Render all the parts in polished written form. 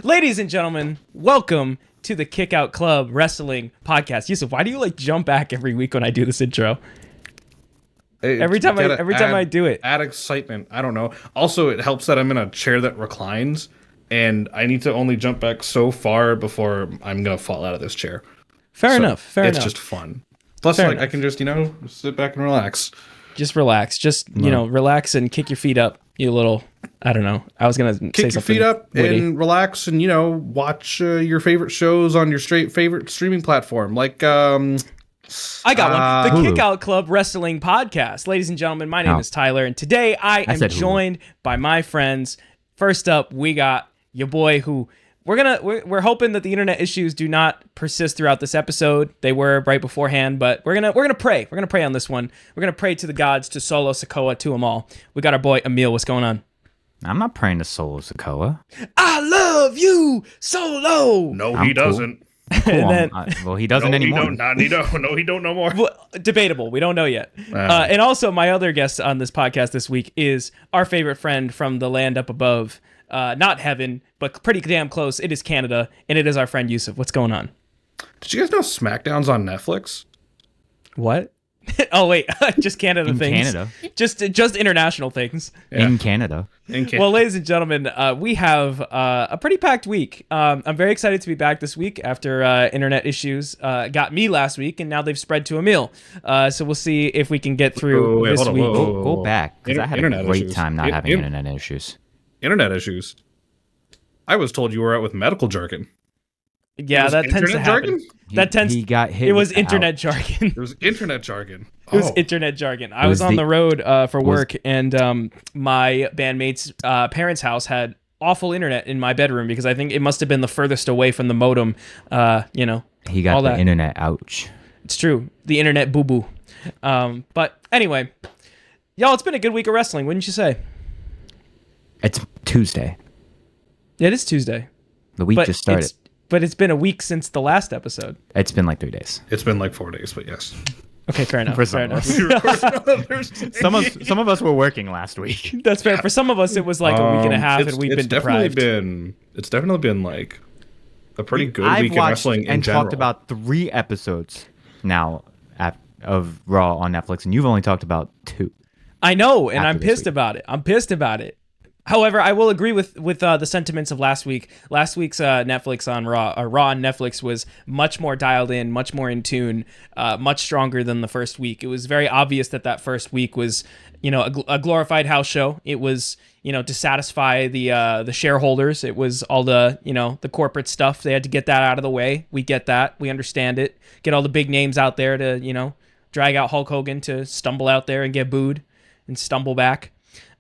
Ladies and gentlemen, welcome to the Kickout Club Wrestling Podcast. Yusuf, why do you jump back every week when I do this intro? Every time I do it. Add excitement. I don't know. Also, it helps that I'm in a chair that reclines, and I need to only jump back so far before I'm going to fall out of this chair. Fair enough. It's just fun. Plus, I can just, sit back and relax. Just relax. Relax and kick your feet up. You little, I don't know. I was going to say something Kick your feet up witty. And relax and, watch your favorite shows on your favorite streaming platform. Like, I got one. The Kickout Club Wrestling Podcast. Ladies and gentlemen, my name is Tyler, and today I am joined by my friends. First up, we got your boy who we're hoping that the internet issues do not persist throughout this episode. They were right beforehand, but we're gonna pray. We're gonna pray on this one. We're gonna pray to the gods, to Solo Sokoa, to them all. We got our boy Emil. What's going on? I'm not praying to Solo Sokoa. I love you, Solo. No, he doesn't. Well, he doesn't anymore. He don't no more. Well, debatable. We don't know yet. And also, my other guest on this podcast this week is our favorite friend from the land up above. Not heaven, but pretty damn close. It is Canada, and it is our friend Yusuf. What's going on? Did you guys know SmackDown's on Netflix? What? Oh, wait. Just Canada things. Canada. Just international things. Yeah. In Canada. Well, ladies and gentlemen, we have a pretty packed week. I'm very excited to be back this week after internet issues got me last week, and now they've spread to Emil. So we'll see if we can get through this week. Go back, because I had a great time not having internet issues. Internet issues? I was told you were out with medical jargon. Yeah, that tends to happen. He got hit. It was internet jargon. It was internet jargon. It was internet jargon. I was on the road for work, and my bandmate's parents' house had awful internet in my bedroom because I think it must have been the furthest away from the modem. He got the internet. Ouch. It's true. The internet boo boo. But anyway, y'all, it's been a good week of wrestling, wouldn't you say? It's Tuesday. Yeah, it is Tuesday. The week just started. But it's been a week since the last episode. It's been like 3 days. It's been like 4 days, but yes. Okay, fair enough. Fair enough. Some of us were working last week. That's fair. For some of us, it was like a week and a half, and we've been deprived. It's definitely been like a pretty good week in wrestling in general. I've talked about 3 episodes now of Raw on Netflix, and you've only talked about 2. I know, and I'm pissed about it. However, I will agree with the sentiments of last week. Last week's Netflix on Raw on Netflix was much more dialed in, much more in tune, much stronger than the first week. It was very obvious that first week was, a glorified house show. It was, to satisfy the shareholders. It was all the, the corporate stuff. They had to get that out of the way. We get that. We understand it. Get all the big names out there to, drag out Hulk Hogan to stumble out there and get booed and stumble back.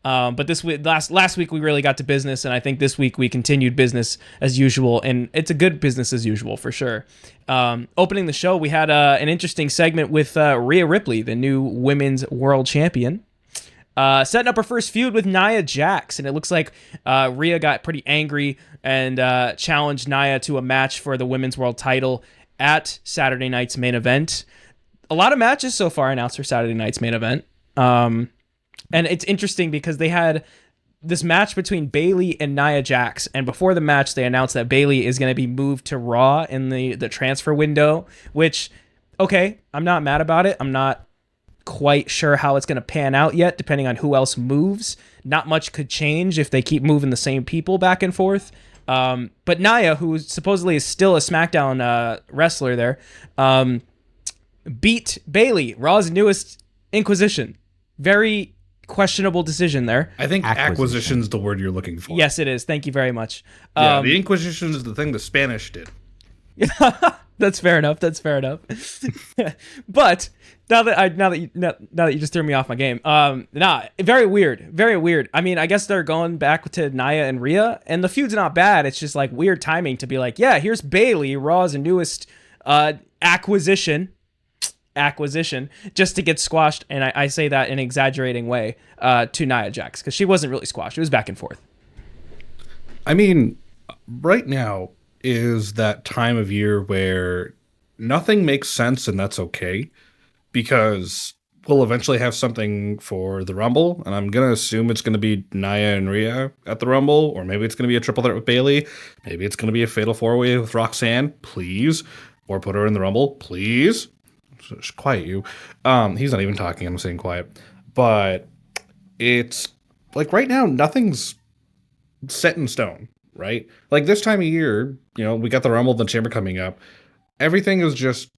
But this week, last week we really got to business, and I think this week we continued business as usual, and it's a good business as usual for sure. Opening the show, we had an interesting segment with Rhea Ripley, the new women's world champion, setting up her first feud with Nia Jax, and it looks like Rhea got pretty angry and challenged Nia to a match for the women's world title at Saturday night's main event. A lot of matches so far announced for Saturday night's main event. And it's interesting because they had this match between Bayley and Nia Jax, and before the match, they announced that Bayley is going to be moved to Raw in the transfer window, which, okay, I'm not mad about it. I'm not quite sure how it's going to pan out yet, depending on who else moves. Not much could change if they keep moving the same people back and forth. But Nia, who supposedly is still a SmackDown wrestler there, beat Bayley, Raw's newest Inquisition. Very questionable decision there. I think acquisition's the word you're looking for. Yes, it is. Thank you very much. Yeah, the Inquisition is the thing the Spanish did. That's fair enough. But now that you just threw me off my game, very weird. I mean, I guess they're going back to Nia and Rhea, and the feud's not bad. It's just like weird timing to be like, yeah, here's Bayley, Raw's newest acquisition, just to get squashed, and I say that in an exaggerating way, to Nia Jax, because she wasn't really squashed. It was back and forth. I mean, right now is that time of year where nothing makes sense, and that's okay, because we'll eventually have something for the Rumble, and I'm gonna assume it's gonna be Nia and Rhea at the Rumble, or maybe it's gonna be a triple threat with Bayley. Maybe it's gonna be a fatal 4-way with Roxanne, please, or put her in the Rumble, please. Just quiet you. He's not even talking. I'm saying quiet, but it's like right now nothing's set in stone, right? Like this time of year, we got the Rumble, the Chamber coming up. Everything is just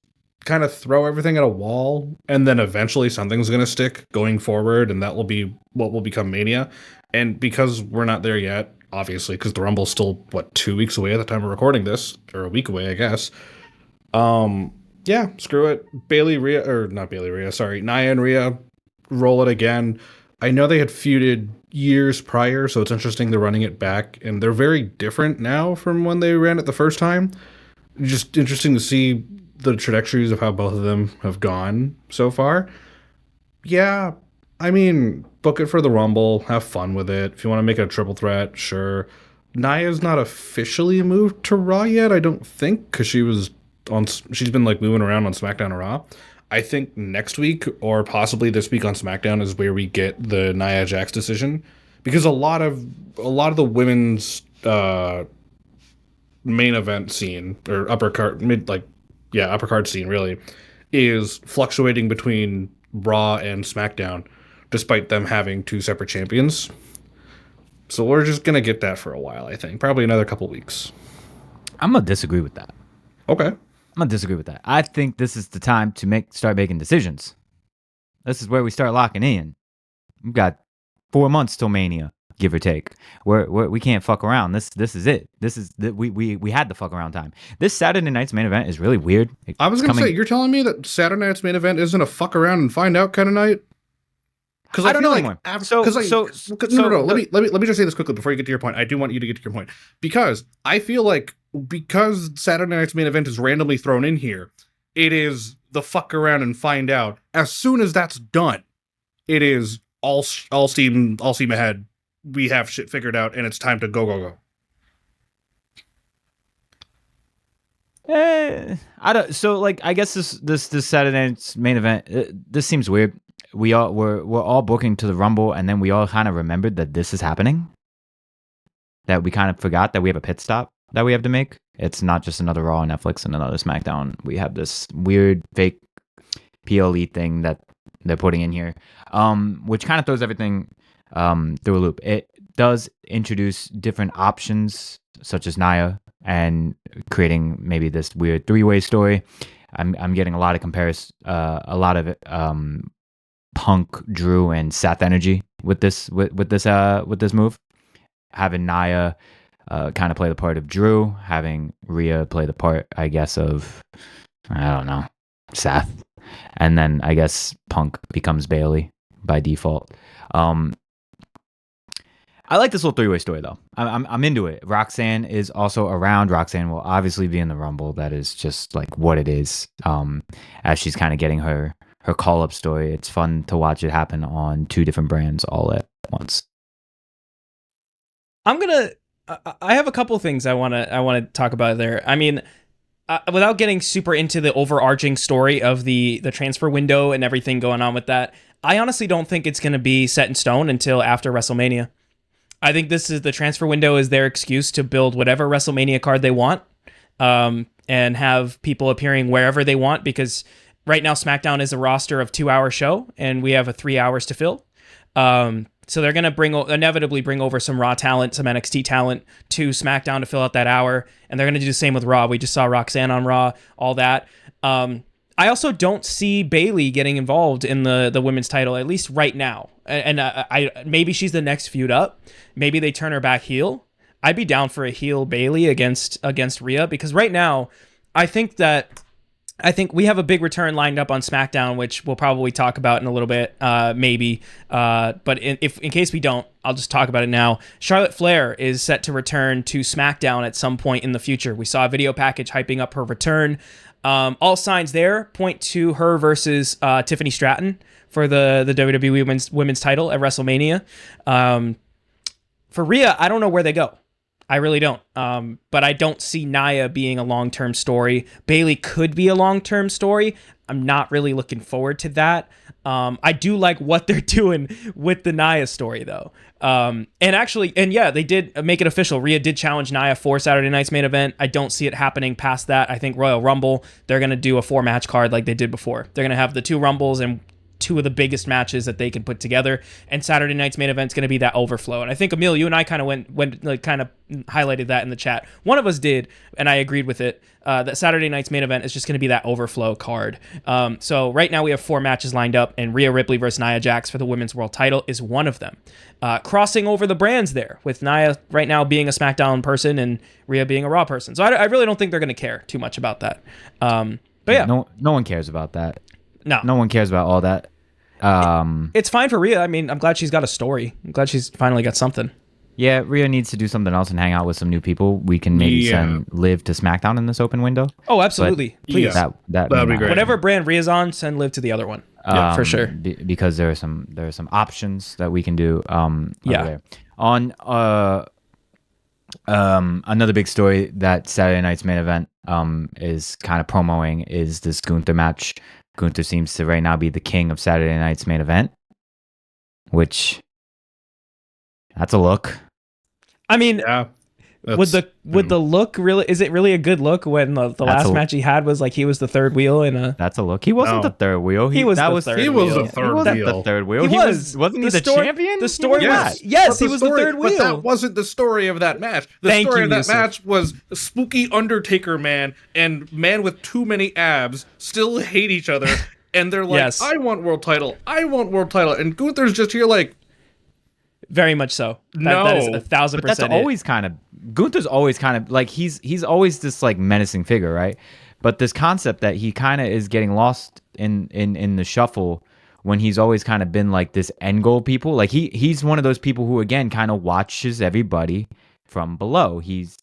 kind of throw everything at a wall, and then eventually something's going to stick going forward, and that will be what will become Mania. And because we're not there yet, obviously, because the Rumble's still, 2 weeks away at the time of recording this, or a week away, I guess. Yeah, screw it. Nia and Rhea, roll it again. I know they had feuded years prior, so it's interesting they're running it back, and they're very different now from when they ran it the first time. Just interesting to see the trajectories of how both of them have gone so far. Yeah, I mean, book it for the Rumble, have fun with it. If you want to make it a triple threat, sure. Nia's not officially moved to Raw yet, I don't think, because she's been like moving around on SmackDown and Raw. I think next week or possibly this week on SmackDown is where we get the Nia Jax decision, because a lot of the women's main event scene or upper card scene really is fluctuating between Raw and SmackDown, despite them having two separate champions. So we're just gonna get that for a while. I think probably another couple weeks. I'm gonna disagree with that. Okay. I'm gonna disagree with that. I think this is the time to start making decisions. This is where we start locking in. We've got 4 months till Mania, give or take. We can't fuck around. This is it. We had the fuck around time. This Saturday night's main event is really weird. I was gonna say, you're telling me that Saturday night's main event isn't a fuck around and find out kind of night? Because I don't know anymore. No. Let me just say this quickly before you get to your point. I do want you to get to your point, because I feel like because Saturday night's main event is randomly thrown in here, it is the fuck around and find out. As soon as that's done, it is all steam ahead. We have shit figured out, and it's time to go. I don't. So like, I guess this Saturday night's main event. This seems weird. We're all booking to the Rumble, and then we all kind of remembered that this is happening. That we kind of forgot that we have a pit stop that we have to make. It's not just another Raw on Netflix and another SmackDown. We have this weird fake PLE thing that they're putting in here, which kind of throws everything through a loop. It does introduce different options, such as Nia, and creating maybe this weird 3-way story. I'm getting a lot of Punk, Drew, and Seth energy with this move. Having Nia kind of play the part of Drew, having Rhea play the part, I guess, of, I don't know, Seth, and then I guess Punk becomes Bayley by default. I like this little 3-way story though. I'm into it. Roxanne is also around. Roxanne will obviously be in the Rumble. That is just like what it is. As she's kind of getting her call-up story. It's fun to watch it happen on 2 different brands all at once. I have a couple things I want to talk about there. I mean, without getting super into the overarching story of the transfer window and everything going on with that, I honestly don't think it's going to be set in stone until after WrestleMania. I think the transfer window is their excuse to build whatever WrestleMania card they want, and have people appearing wherever they want, because right now SmackDown is a roster of 2-hour show, and we have 3 hours to fill. So they're going to inevitably bring over some Raw talent, some NXT talent to SmackDown to fill out that hour. And they're going to do the same with Raw. We just saw Roxanne on Raw, all that. I also don't see Bayley getting involved in the women's title, at least right now. And I maybe she's the next feud up. Maybe they turn her back heel. I'd be down for a heel Bayley against Rhea, because right now I think we have a big return lined up on SmackDown, which we'll probably talk about in a little bit, maybe. But in case we don't, I'll just talk about it now. Charlotte Flair is set to return to SmackDown at some point in the future. We saw a video package hyping up her return. All signs there point to her versus Tiffany Stratton for the WWE women's title at WrestleMania. For Rhea, I don't know where they go. I really don't. But I don't see Nia being a long-term story. Bayley could be a long-term story. I'm not really looking forward to that. I do like what they're doing with the Nia story though. They did make it official. Rhea did challenge Nia for Saturday night's main event. I don't see it happening past that. I think Royal Rumble, they're going to do a 4-match card like they did before. They're going to have the 2 Rumbles and 2 of the biggest matches that they can put together, and Saturday night's main event is going to be that overflow. And I think, Emil, you and I kind of highlighted that in the chat. One of us did, and I agreed with it, that Saturday night's main event is just going to be that overflow card. So right now we have 4 matches lined up, and Rhea Ripley versus Nia Jax for the women's world title is one of them. Crossing over the brands there, with Nia right now being a SmackDown person and Rhea being a Raw person. So I really don't think they're going to care too much about that. But yeah. No one cares about that. No one cares about all that. It's fine for Rhea. I mean, I'm glad she's got a story. I'm glad she's finally got something. Yeah, Rhea needs to do something else and hang out with some new people. We can maybe send Liv to SmackDown in this open window. Oh, absolutely. But please. That'd be great. Whatever brand Rhea's on, send Liv to the other one. Yeah, for sure. Because there are some options that we can do. Over there. On another big story that Saturday night's main event is kind of promoting is this Gunther match. Gunther seems to right now be the king of Saturday night's main event, which that's a look. I mean, would the look really? Is it really a good look when the last match he had was like he was the third wheel in a? That's a look. He wasn't the third wheel. He was the third wheel. The third wheel. Wasn't he the champion? The story was yes, he was the third wheel. But that wasn't the story of that match. The story of that match was spooky Undertaker man and man with too many abs still hate each other, and they're like, I want world title, and Gunther's just here like. Very much so. That is 1,000%. That's always kind of Gunther's always kind of like he's always this like menacing figure, right? But this concept that he kind of is getting lost in the shuffle when he's always kind of been like this end goal people. Like he's one of those people who again kind of watches everybody from below. He's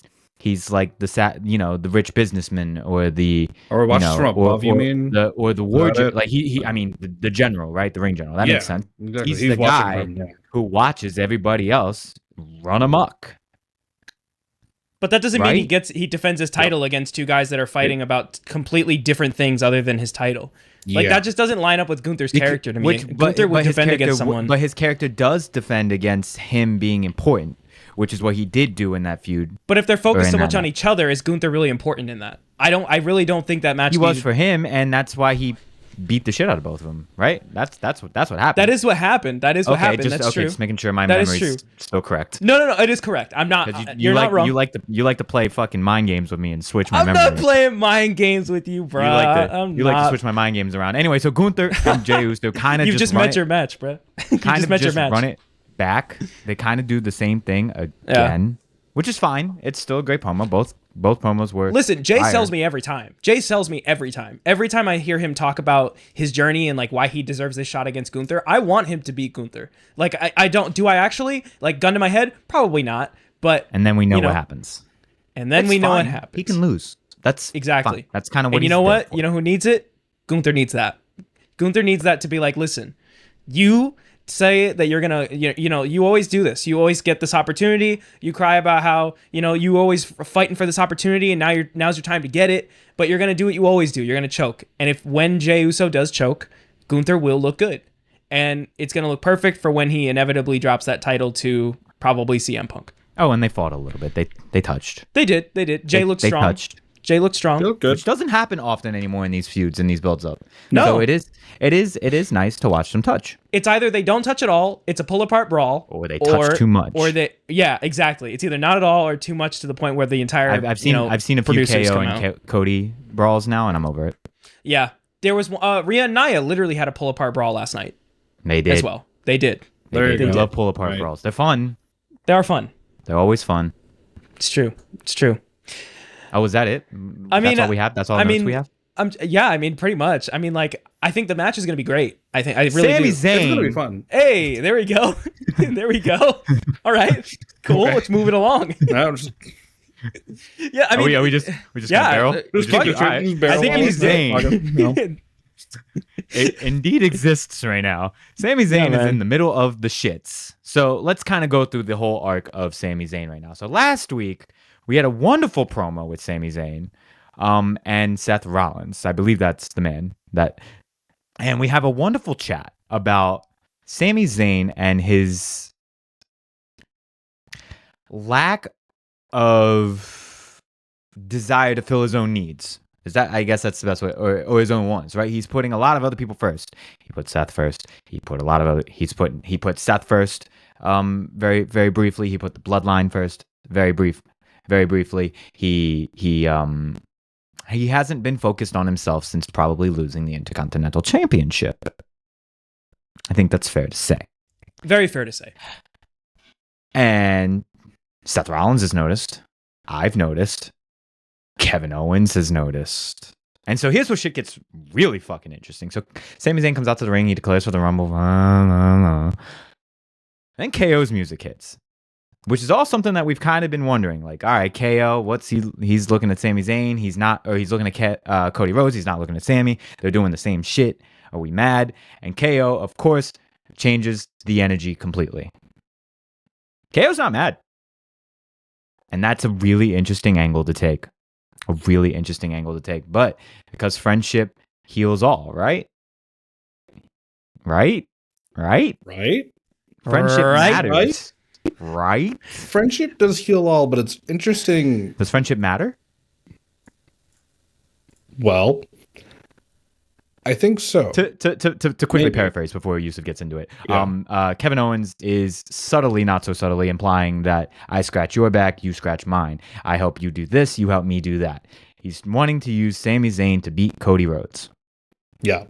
like the rich businessman or the watches from above. You mean the wardrobe? Like the general, right? The ring general. That makes sense. Exactly. He's the guy who watches everybody else run amok. But that doesn't mean he defends his title against 2 guys that are fighting about completely different things other than his title. Like that just doesn't line up with Gunther's character to me. Gunther would defend against someone. But his character does defend against him being important, which is what he did do in that feud. But if they're focused so much on each other, is Gunther really important in that? I really don't think that match. He was for him, and that's why he beat the shit out of both of them. Right? That's what happened. That is what happened. That's true. Just making sure my memory is still correct. No, it is correct. I'm not. You're not wrong. You like to play fucking mind games with me and switch my memory. I'm not playing mind games with you, bro. You like to switch my mind games around. Anyway, so Gunther and Jey Uso kind of you've just met your match, bro. Kind of just run it back. They kind of do the same thing again, which is fine. It's still a great promo. Both promos were. Listen, Jay sells me every time. Every time I hear him talk about his journey and like why he deserves this shot against Gunther, I want him to beat Gunther. Like I don't. Do I actually like gun to my head? Probably not. But and then we know what happens. And then we know what happens. He can lose. That's exactly. Fine. That's kind of what. And you know what? You know who needs it? Gunther needs that. Gunther needs that to be like, listen, you say that you're gonna, you always do this. You always get this opportunity. You cry about how, you always fighting for this opportunity, and now's your time to get it. But you're gonna do what you always do. You're gonna choke. And when Jey Uso does choke, Gunther will look good, and it's gonna look perfect for when he inevitably drops that title to probably CM Punk. Oh, and they fought a little bit. They touched. They did. Jay looked strong. They touched. Jay looks strong. Look good. Which doesn't happen often anymore in these feuds and these builds up. No. So it is nice to watch them touch. It's either they don't touch at all, it's a pull apart brawl, or they touch too much. Exactly. It's either not at all or too much to the point where the entire I've seen a few KO and Cody brawls now, and I'm over it. Yeah. There was Rhea and Nia literally had a pull apart brawl last night. They did. As well. They did. They love pull apart brawls. They're fun. They are fun. They're always fun. It's true. Oh, is that it? That's all we have? That's all the notes we have? Pretty much. I think the match is going to be great. I really Sami do. Zayn. It's going to be fun. Hey, there we go. There we go. All right. Cool. Okay. Let's move it along. Yeah, are we just barrel? Sami Zayn it indeed exists right now. Sami Zayn is in the middle of the shits. So let's kind of go through the whole arc of Sami Zayn right now. So last week, we had a wonderful promo with Sami Zayn and Seth Rollins. I believe that's the man. And we have a wonderful chat about Sami Zayn and his lack of desire to fill his own needs. I guess that's the best way, or his own wants, right? He's putting a lot of other people first. He put Seth first. He put Seth first. Very, very briefly. He put the bloodline first. Very briefly. He hasn't been focused on himself since probably losing the Intercontinental Championship. I think that's fair to say. Very fair to say. And Seth Rollins has noticed. I've noticed. Kevin Owens has noticed. And so here's where shit gets really fucking interesting. So Sami Zayn comes out to the ring. He declares for the Rumble. Then KO's music hits, which is all something that we've kind of been wondering. Like, all right, KO, he's looking at Sami Zayn. He's looking at Cody Rhodes. He's not looking at Sami. They're doing the same shit. Are we mad? And KO, of course, changes the energy completely. KO's not mad. And that's a really interesting angle to take. But because friendship heals all, right? Right? Friendship matters. Right? Friendship does heal all, but it's interesting. Does friendship matter? Well, I think so. To quickly paraphrase before Yusuf gets into it, Kevin Owens is subtly, not so subtly, implying that I scratch your back, you scratch mine. I help you do this, you help me do that. He's wanting to use Sami Zayn to beat Cody Rhodes. Yeah,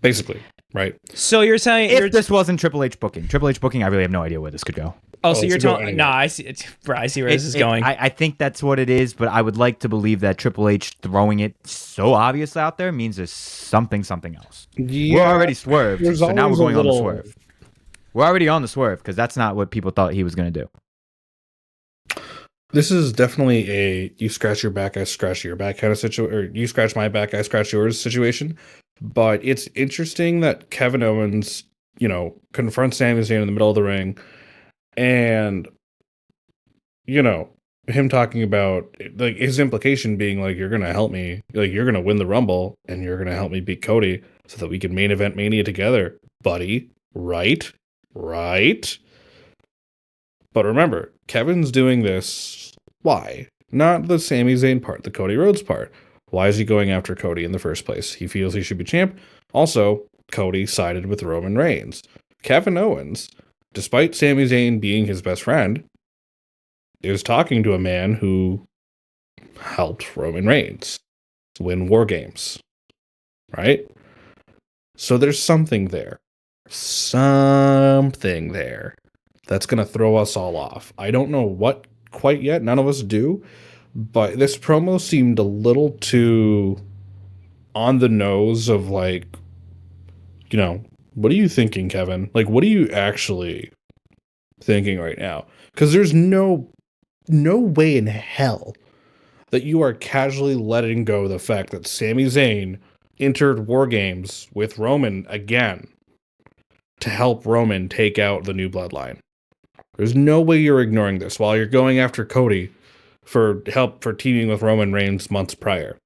basically, right? So you're saying if this wasn't Triple H booking, I really have no idea where this could go. Oh, so you're telling? Nah, I see it. Bro, I see where this is going. I think that's what it is, but I would like to believe that Triple H throwing it so obvious out there means there's something else. Yeah, we're already swerved, so now we're going on the swerve. We're already on the swerve because that's not what people thought he was going to do. This is definitely a you scratch your back, I scratch your back kind of situation, or you scratch my back, I scratch yours situation. But it's interesting that Kevin Owens, confronts Sami Zayn in the middle of the ring. And, him talking about, like, his implication being, like, you're going to help me, like, you're going to win the Rumble, and you're going to help me beat Cody so that we can main event Mania together, buddy. Right? But remember, Kevin's doing this, why? Not the Sami Zayn part, the Cody Rhodes part. Why is he going after Cody in the first place? He feels he should be champ. Also, Cody sided with Roman Reigns. Kevin Owens, despite Sami Zayn being his best friend, is talking to a man who helped Roman Reigns win War Games. Right? So there's something there. That's going to throw us all off. I don't know what quite yet. None of us do. But this promo seemed a little too on the nose of, like, what are you thinking, Kevin? Like, what are you actually thinking right now? Because there's no way in hell that you are casually letting go the fact that Sami Zayn entered War Games with Roman again to help Roman take out the New Bloodline. There's no way you're ignoring this while you're going after Cody for help for teaming with Roman Reigns months prior.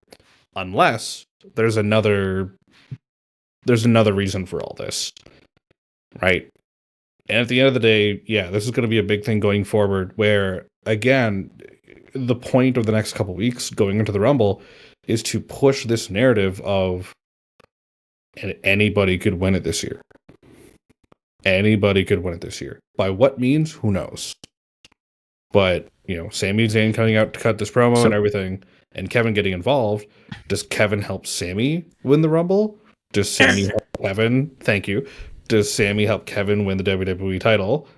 Unless there's another reason for all this. Right? And at the end of the day, yeah, this is going to be a big thing going forward where, again, the point of the next couple weeks going into the Rumble is to push this narrative of anybody could win it this year. Anybody could win it this year. By what means? Who knows? But, Sami Zayn coming out to cut this promo and everything, and Kevin getting involved, does Kevin help Sami win the Rumble? Does Sami help Kevin? Thank you. Does Sami help Kevin win the WWE title?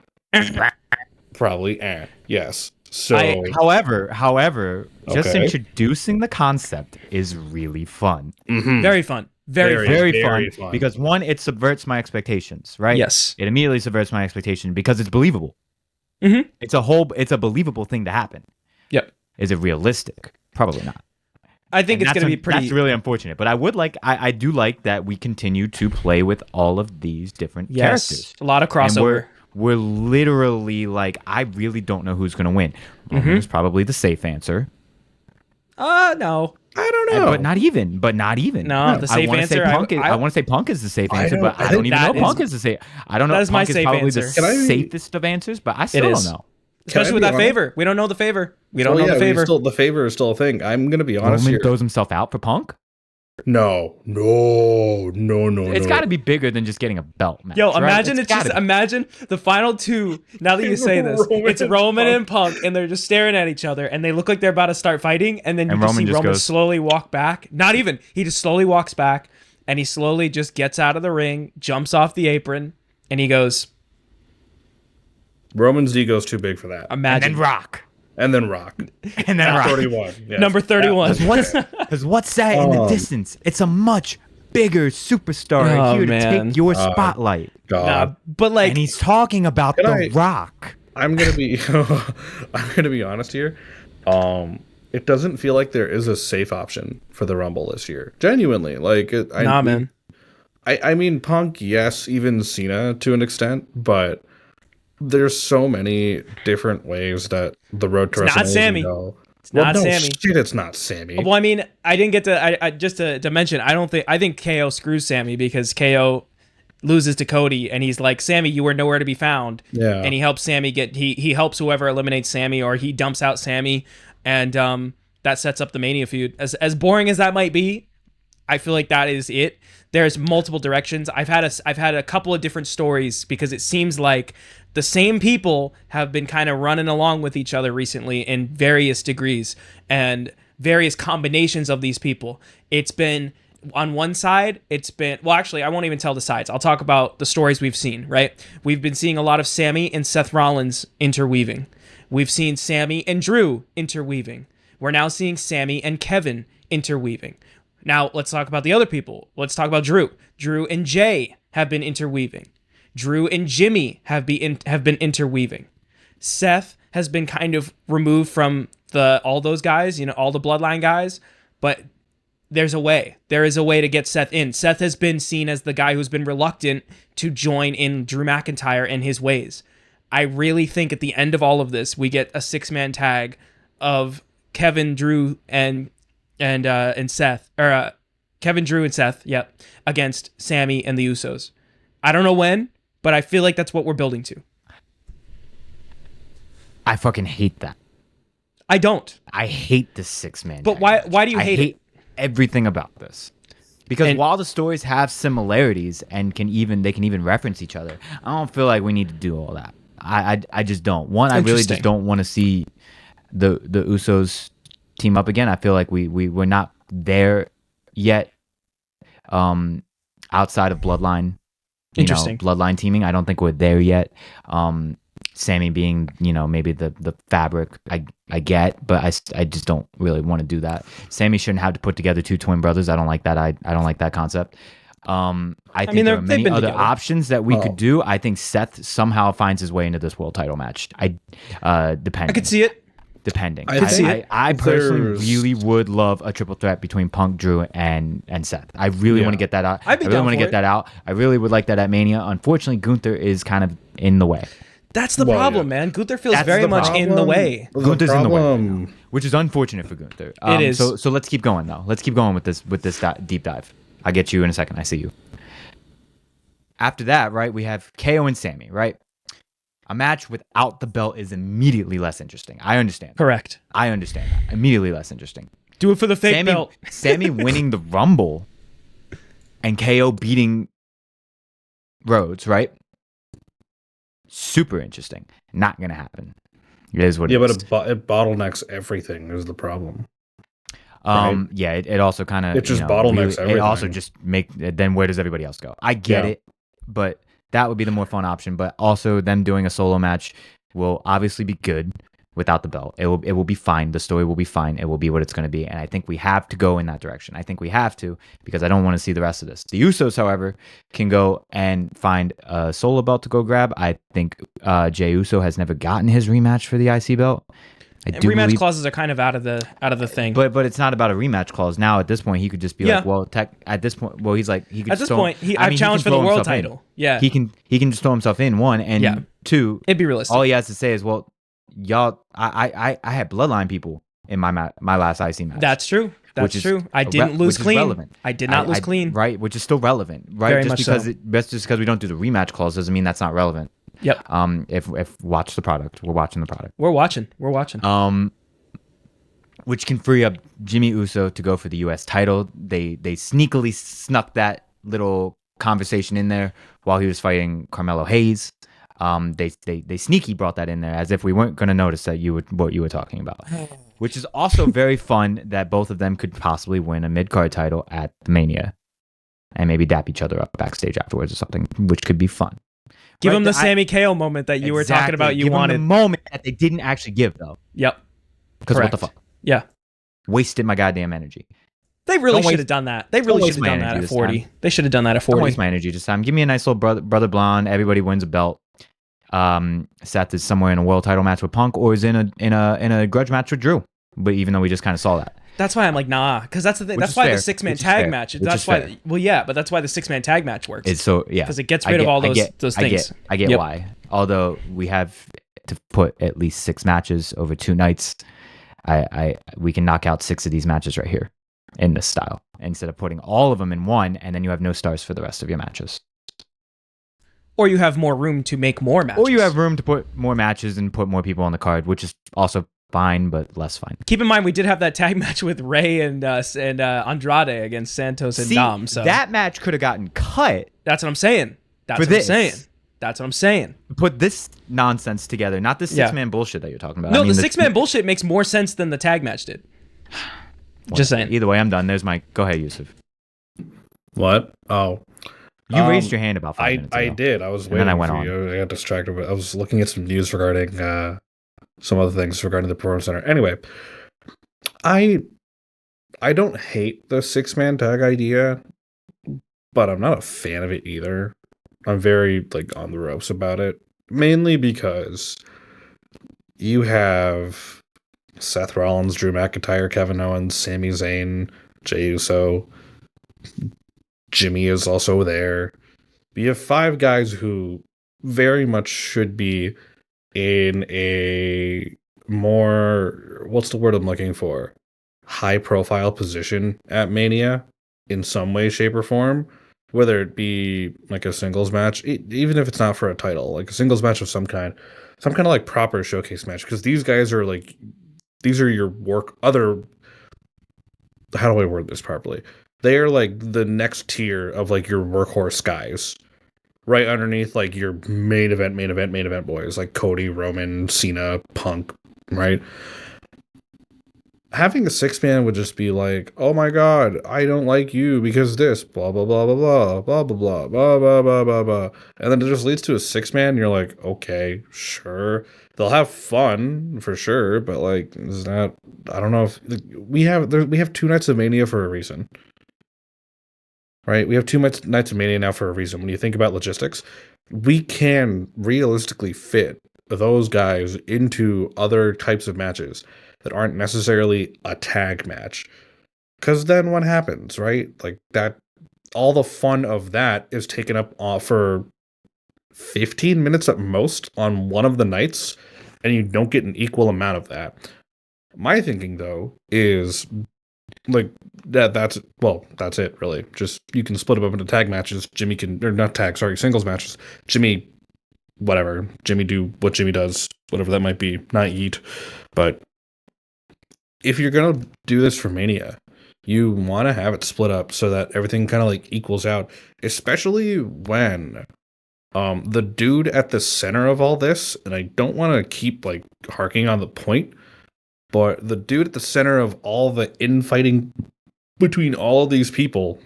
Probably. Yes. So, however, just introducing the concept is really fun. Mm-hmm. Very fun. Very fun. Because one, it subverts my expectations, right? Yes. It immediately subverts my expectation because it's believable. Mm-hmm. It's a believable thing to happen. Yep. Is it realistic? Probably not. I think it's going to be pretty. That's really unfortunate. But I do like that we continue to play with all of these different characters. A lot of crossover. We're literally like, I really don't know who's going to win. Roman is probably the safe answer. No. I don't know. But not even. No, the safe answer. I want to say Punk is the safe answer, but I don't even know Punk is the safe. I don't know. That is my Punk is safe probably answer. the safest of answers, but I still don't know. Especially with that favor. We don't know the favor. We don't know the favor. The favor is still a thing. I'm going to be honest Roman here. throws himself out for Punk? No. It's got to be bigger than just getting a belt match. Yo, imagine imagine the final two. Now that you say this, it's Roman and Punk, and they're just staring at each other, and they look like they're about to start fighting, and then you just see Roman slowly walk back. Not even. He just slowly walks back, and he slowly just gets out of the ring, jumps off the apron, and he goes. Roman's ego's too big for that. Imagine. And then Rock. 31. Yes. Number 31. Because what's that in the distance? It's a much bigger superstar here to take your spotlight. God. But like, and he's talking about Rock. I'm gonna be honest here. It doesn't feel like there is a safe option for the Rumble this year. Genuinely, man. I mean, Punk, yes, even Cena to an extent, but there's so many different ways that the road to WrestleMania not Sammy. Go. It's not Sammy. Shit, it's not Sammy. Well, I mean, I didn't get to. I just to mention. I think KO screws Sammy because KO loses to Cody, and he's like, Sammy, you were nowhere to be found. Yeah. And he helps Sammy he helps whoever eliminates Sammy, or he dumps out Sammy, and that sets up the Mania feud. As boring as that might be, I feel like that is it. There's multiple directions. I've had a couple of different stories because it seems like the same people have been kind of running along with each other recently in various degrees and various combinations of these people. It's been on one side, actually, I won't even tell the sides. I'll talk about the stories we've seen, right? We've been seeing a lot of Sammy and Seth Rollins interweaving. We've seen Sammy and Drew interweaving. We're now seeing Sammy and Kevin interweaving. Now, let's talk about the other people. Let's talk about Drew. Drew and Jay have been interweaving. Drew and Jimmy have been interweaving. Seth has been kind of removed from all those guys, all the bloodline guys, but there's a way. There is a way to get Seth in. Seth has been seen as the guy who's been reluctant to join in Drew McIntyre and his ways. I really think at the end of all of this, we get a 6-man tag of Kevin, Drew, and Seth, or Kevin, Drew, and Seth, against Sammy and the Usos. I don't know when, but I feel like that's what we're building to. I fucking hate that. I don't. I hate this 6-man. But why do you hate it? I hate everything about this. Because while the stories have similarities and they can even reference each other, I don't feel like we need to do all that. I just don't. One, I really just don't want to see the Usos team up again. I feel like we're not there yet. Outside of Bloodline, Bloodline teaming, I don't think we're there yet. Sammy being, maybe the fabric I get, but I just don't really want to do that. Sammy shouldn't have to put together 2 twin brothers. I don't like that. I don't like that concept. I think there are many other options that we could do. I think Seth somehow finds his way into this world title match. Depending. I could see it. Depending. I personally really would love a triple threat between Punk, Drew, and Seth. I really want to get that out. I really want to get that out. I really would like that at Mania. Unfortunately, Gunther is kind of in the way. That's the problem, man. Gunther feels very much in the way. Gunther's in the way right now, which is unfortunate for Gunther. It is. So let's keep going, though. Let's keep going with this deep dive. I'll get you in a second. I see you. After that, right, we have KO and Sammy, right? A match without the belt is immediately less interesting. I understand. Correct. I understand that. Immediately less interesting. Do it for the fake belt. Sammy winning the Rumble and KO beating Rhodes, right? Super interesting. Not going to happen. It is what it is. But it bottlenecks everything is the problem. Right? Yeah, it also kind of... It just bottlenecks everything. It also just then where does everybody else go? I get it, but that would be the more fun option. But also them doing a solo match will obviously be good without the belt. It will be fine. The story will be fine. It will be what it's going to be. And I think we have to go in that direction. I think we have to, because I don't want to see the rest of this. The Usos, however, can go and find a solo belt to go grab. I think Jey Uso has never gotten his rematch for the IC belt. Rematch clauses are kind of out of the thing. But it's not about a rematch clause. Now at this point he could just be like, well, at this point, well, he's like, he could. At this point, I've challenged for the world title. Yeah, he can just throw himself in, one, and two. It'd be realistic. All he has to say is, well, y'all, I had bloodline people in my last IC match. That's true. That's true. I didn't lose clean. Relevant. I did not lose clean. Right, which is still relevant. Right, Very just much because so. just because we don't do the rematch clause doesn't mean that's not relevant. Yep. If watch the product, we're watching the product. We're watching. Which can free up Jimmy Uso to go for the U.S. title. They sneakily snuck that little conversation in there while he was fighting Carmelo Hayes. They sneaky brought that in there as if we weren't going to notice that what you were talking about. Which is also very fun that both of them could possibly win a mid-card title at the Mania and maybe dap each other up backstage afterwards or something, which could be fun. Give him the Sammy KO moment that you were talking about you wanted. Give him the moment that they didn't actually give, though. Yep. Because what the fuck? Yeah. Wasted my goddamn energy. They really should have done that. They really should have done that at 40. They should have done that at 40. Don't waste my energy this time. Give me a nice little brother blonde. Everybody wins a belt. Seth is somewhere in a world title match with Punk, or is in a grudge match with Drew. But even though we just kind of saw that. That's why I'm like, nah, because that's the thing. That's why the 6-man tag match. That's why. Well, yeah, but that's why the 6-man tag match works. It's so because it gets rid of all those things. I get why. Although we have to put at least 6 matches over 2 nights, we can knock out 6 of these matches right here in this style instead of putting all of them in one, and then you have no stars for the rest of your matches. Or you have more room to make more matches. Or you have room to put more matches and put more people on the card, which is also fine, but less fine. Keep in mind, we did have that tag match with Ray and Andrade against Santos and Dom. So that match could have gotten cut. That's what I'm saying. That's what I'm saying. Put this nonsense together, not this 6-man bullshit that you're talking about. No, the 6-man bullshit makes more sense than the tag match did. Just saying. Either way, I'm done. There's my... Go ahead, Yusuf. What? Oh. You raised your hand about 5 minutes ago. I did. I was waiting for you. I got distracted. But I was looking at some news regarding some other things regarding the Performance Center. Anyway, I don't hate the 6-man tag idea, but I'm not a fan of it either. I'm very on the ropes about it, mainly because you have Seth Rollins, Drew McIntyre, Kevin Owens, Sami Zayn, Jey Uso. Jimmy is also there. You have 5 guys who very much should be in a more, what's the word I'm looking for? High profile position at Mania in some way, shape, or form. Whether it be like a singles match, even if it's not for a title, like a singles match of some kind of proper showcase match. Because these guys are these are your how do I word this properly? They are the next tier of your workhorse guys. Right underneath your main event boys like Cody, Roman, Cena, Punk, right? Having a 6-man would just be oh my god, I don't like you because this, blah blah blah blah blah blah blah blah blah blah blah blah blah, and then it just leads to a 6-man. You're okay, sure, they'll have fun for sure, but is that? I don't know if we have 2 nights of Mania for a reason. Right, we have 2 nights of Mania now for a reason. When you think about logistics, we can realistically fit those guys into other types of matches that aren't necessarily a tag match. Because then what happens, right? That, all the fun of that is taken up for 15 minutes at most on one of the nights, and you don't get an equal amount of that. My thinking, though, is that's it really. Just you can split them up into tag matches. Jimmy can, or not tag, sorry, singles matches. Jimmy do what Jimmy does, whatever that might be, not eat. But if you're gonna do this for Mania, you want to have it split up so that everything kind of equals out, especially when the dude at the center of all this, and I don't want to keep harking on the point, but the dude at the center of all the infighting between all of these people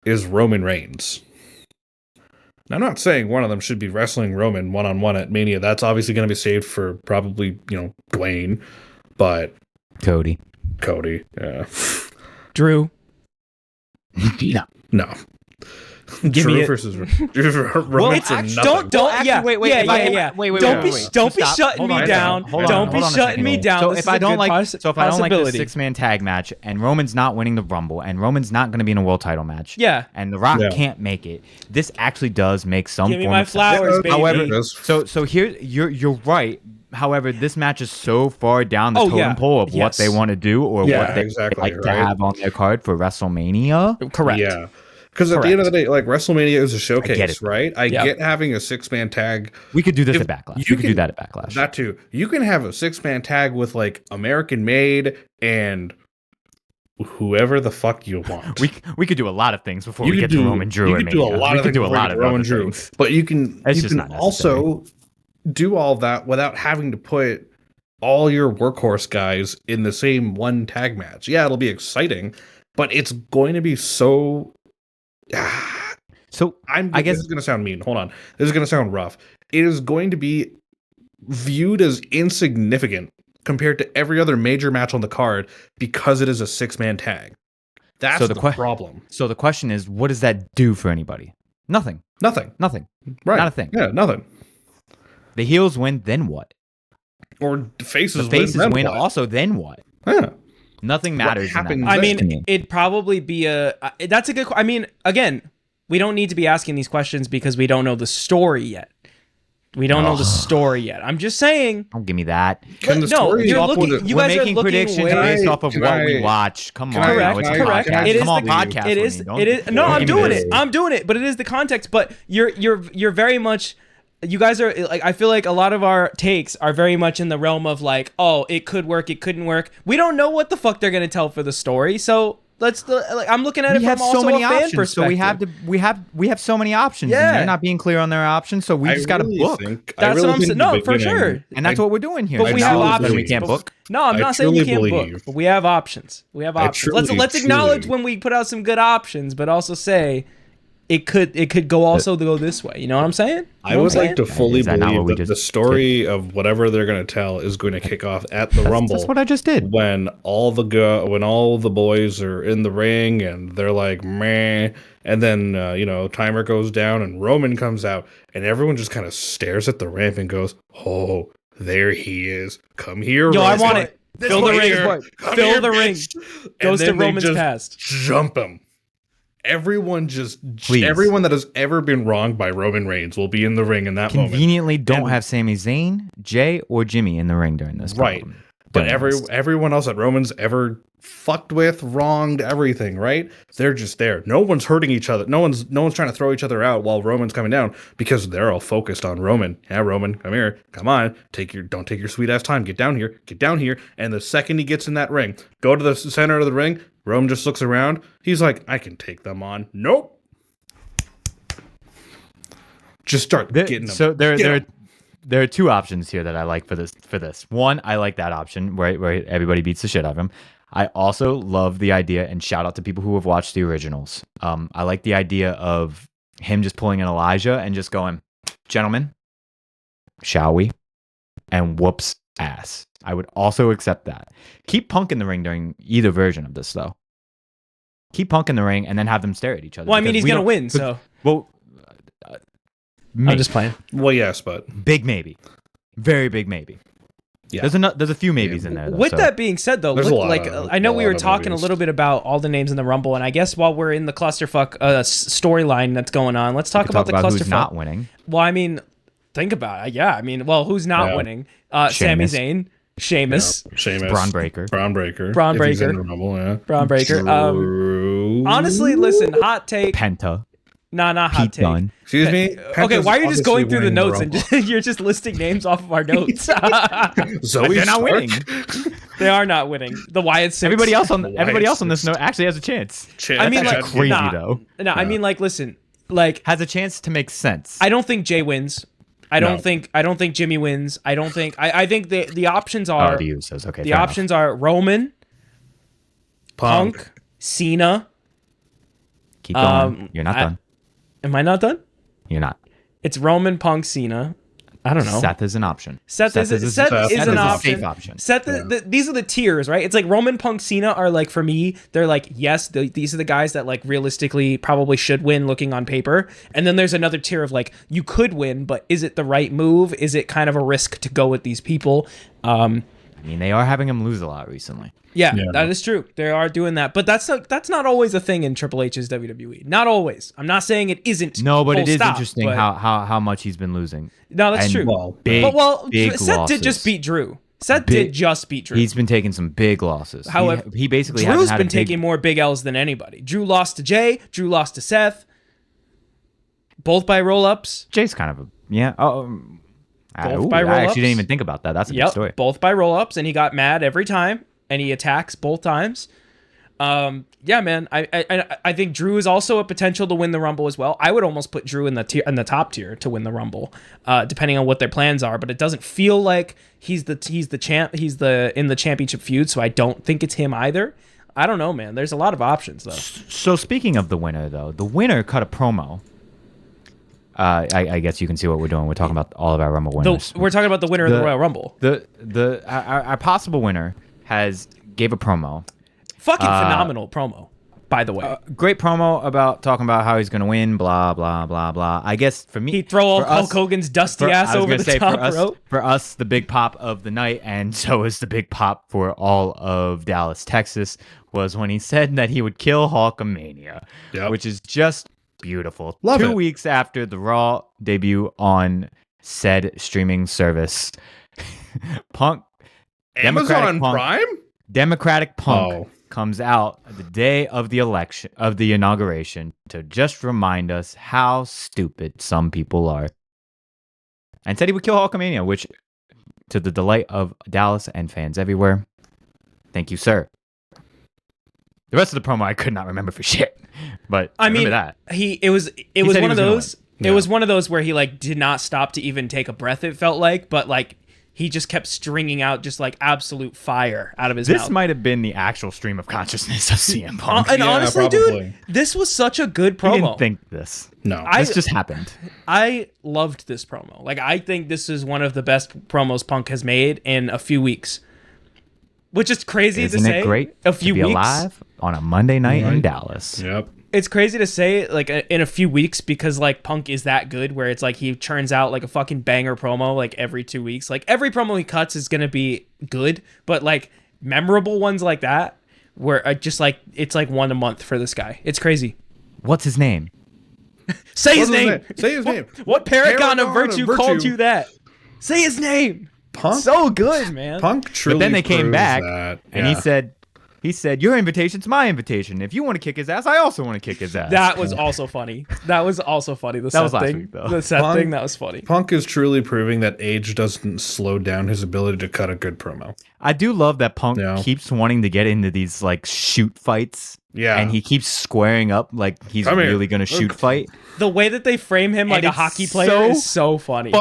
is Roman Reigns. Now, I'm not saying one of them should be wrestling Roman one-on-one at Mania. That's obviously going to be saved for probably, Dwayne, but... Cody, yeah. Drew. No. Give Drew me versus Roman for nothing. Don't be shutting me down. Don't be shutting me down. So if I don't like the 6-man tag match, and Roman's not winning the Rumble, and Roman's not going to be in a world title match, and The Rock can't make it, this actually does make some. Give me my flowers, baby. However, so here you're right. However, this match is so far down the totem pole of what they want to do or what they like to have on their card for WrestleMania. Correct. Yeah. Because at the end of the day, like WrestleMania is a showcase, right? I Yep. get having a 6-man tag. We could do this at Backlash. We could do that at Backlash. That too. You can have a 6-man tag with like American Made and whoever the fuck you want. We could do a lot of things before we get to Roman Drew. You could do a lot of things before you get to Roman Drew. But you can also do all that without having to put all your workhorse guys in the same one tag match. Yeah, it'll be exciting, but it's going to be so... So I guess this is going to sound mean. Hold on. This is going to sound rough. It is going to be viewed as insignificant compared to every other major match on the card because it is a 6-man tag. That's the problem. So the question is, what does that do for anybody? Nothing. Nothing. Right. Not a thing. Yeah, nothing. The heels win, then what? Or the faces win also, then what? Yeah. Nothing matters. I mean, it'd probably be that's a good. I mean, again, we don't need to be asking these questions because we don't know the story yet. We don't know the story yet. I'm just saying. Don't give me that. You guys are making predictions based off of what we watch. Come on, correct. It is the podcast. It is. No, I'm doing it. I'm doing it. But it is the context. But you're very much. You guys are like, I feel like a lot of our takes are very much in the realm of like, oh, it could work, it couldn't work. We don't know what the fuck they're gonna tell for the story, so I'm looking at it from also a fan perspective. So we have so many options. Yeah, and they're not being clear on their options, so we just gotta book. That's what I'm saying. No, for sure, and that's what we're doing here. But we have options. We can't book. No, I'm not saying you can't book, but we have options. Let's acknowledge when we put out some good options, but also say. It could go this way. You know what I'm saying? I would like to fully believe that the story of whatever they're going to tell is going to kick off at the Rumble. That's what I just did. When all the boys are in the ring and they're like meh, and then timer goes down and Roman comes out and everyone just kind of stares at the ramp and goes, "Oh, there he is! Come here, Roman. I want it. Fill the ring. Fill the ring." Goes to Roman's past. Jump him. Everyone that has ever been wronged by Roman Reigns will be in the ring in that moment. Conveniently don't have Sami Zayn, Jay, or Jimmy in the ring during this. Right. But everyone else that Roman's ever fucked with, wronged, everything, right? They're just there. No one's hurting each other. No one's trying to throw each other out while Roman's coming down because they're all focused on Roman. Yeah, Roman, come here. Come on. Don't take your sweet ass time. Get down here. Get down here. And the second he gets in that ring, go to the center of the ring. Roman just looks around. He's like, I can take them on. Nope. Just start getting them. So there are two options here that I like for this. One, I like that option where everybody beats the shit out of him. I also love the idea, and shout out to people who have watched the originals. I like the idea of him just pulling in Elijah and just going, "Gentlemen, shall we?" and whoops ass. I would also accept that. Keep Punk in the ring during either version of this, though. Keep Punk in the ring and then have them stare at each other. Well, I mean, he's going to win, so. Well, I'm just playing. Well, yes, but. Big maybe. Very big maybe. Yeah. There's a few maybes in there, though. With that being said, though, I know we were talking a little bit about all the names in the Rumble, and I guess while we're in the clusterfuck storyline that's going on, let's talk about the clusterfuck. Who's not winning. Well, I mean, think about it. Yeah, I mean, who's not winning? Sami Zayn. Sheamus. Braun Breaker. Braun Breaker. Honestly, listen, hot take. Penta. Nah, not hot take. Dunne. Excuse me? Okay, why are you just going through the notes and you're just listing names off of our notes? They're not winning. They are not winning. The Wyatt Six. Everybody else on this note actually has a chance. I mean, like crazy though. No, I mean, like, listen, like has a chance to make sense. I don't think Jay wins. I don't think Jimmy wins. I think the options are the options are Roman, Punk, Cena. Keep going. You're not done. Am I not done? You're not. It's Roman, Punk, Cena. I don't know. Seth is an option. Seth is an option. Safe option. Seth, these are the tiers, right? It's like Roman, Punk, Cena are like, for me, they're like, yes, these are the guys that like realistically probably should win looking on paper. And then there's another tier of like, you could win, but is it the right move? Is it kind of a risk to go with these people? I mean, they are having him lose a lot recently. Yeah, that is true. They are doing that, but that's not always a thing in Triple H's WWE. Not always. I'm not saying it isn't. No, but it is stop, interesting but- how much he's been losing. No, that's And true. big Seth losses. did just beat Drew. Seth did just beat Drew. He's been taking some big losses. However, he basically Drew's hasn't had been a big, taking more big L's than anybody. Drew lost to Jay. Drew lost to Seth. Both by roll-ups. Jay's kind of a By I roll-ups. actually didn't even think about that. That's a good story. Both by roll-ups, and he got mad every time, and he attacks both times. Yeah, man. I think Drew is also a potential to win the Rumble as well. I would almost put Drew in the top tier to win the Rumble, depending on what their plans are. But it doesn't feel like he's the champ. He's in the championship feud, so I don't think it's him either. I don't know, man. There's a lot of options though. So speaking of the winner, though, the winner cut a promo. I guess you can see what we're doing. We're talking about all of our Rumble winners. We're talking about the winner of the Royal Rumble. Our possible winner gave a promo. Fucking phenomenal promo, by the way. Great promo about talking about how he's going to win, blah, blah, blah, blah. I guess for me... He'd throw Hulk Hogan's dusty ass over the top rope. For us, the big pop of the night, and so is the big pop for all of Dallas, Texas, was when he said that he would kill Hulkamania, which is just beautiful. Love it. 2 weeks after the Raw debut on said streaming service. Punk... Amazon Prime? Democratic Punk comes out the day of the election, of the inauguration, to just remind us how stupid some people are. And said he would kill Hulkamania, which, to the delight of Dallas and fans everywhere, thank you, sir. The rest of the promo I could not remember for shit, but I remember that. It was one of those. It was one of those where he like did not stop to even take a breath. It felt like, but like. He just kept stringing out just like absolute fire out of his mouth. This might have been the actual stream of consciousness of CM Punk. And honestly, dude, this was such a good promo. I didn't think this. No. This just happened. I loved this promo. Like, I think this is one of the best promos Punk has made in a few weeks. Which is crazy to say. Isn't it great a few to be weeks alive on a Monday night in Dallas? Yep. It's crazy to say like in a few weeks because like Punk is that good where it's like he churns out like a fucking banger promo like every 2 weeks. Like every promo he cuts is gonna be good, but like memorable ones like that where just like it's like one a month for this guy. It's crazy. What's his name? Say his name. Say his name. What paragon of virtue called you that? Say his name. Punk. So good, man. Punk truly. But then they came back that. and he said, your invitation's my invitation. If you want to kick his ass, I also want to kick his ass. That was also funny. That was also funny. That was last week, though. The Seth thing, that was funny. Punk is truly proving that age doesn't slow down his ability to cut a good promo. I do love that Punk keeps wanting to get into these like shoot fights. Yeah. And he keeps squaring up like he's really going to shoot fight. The way that they frame him like a hockey player is so funny.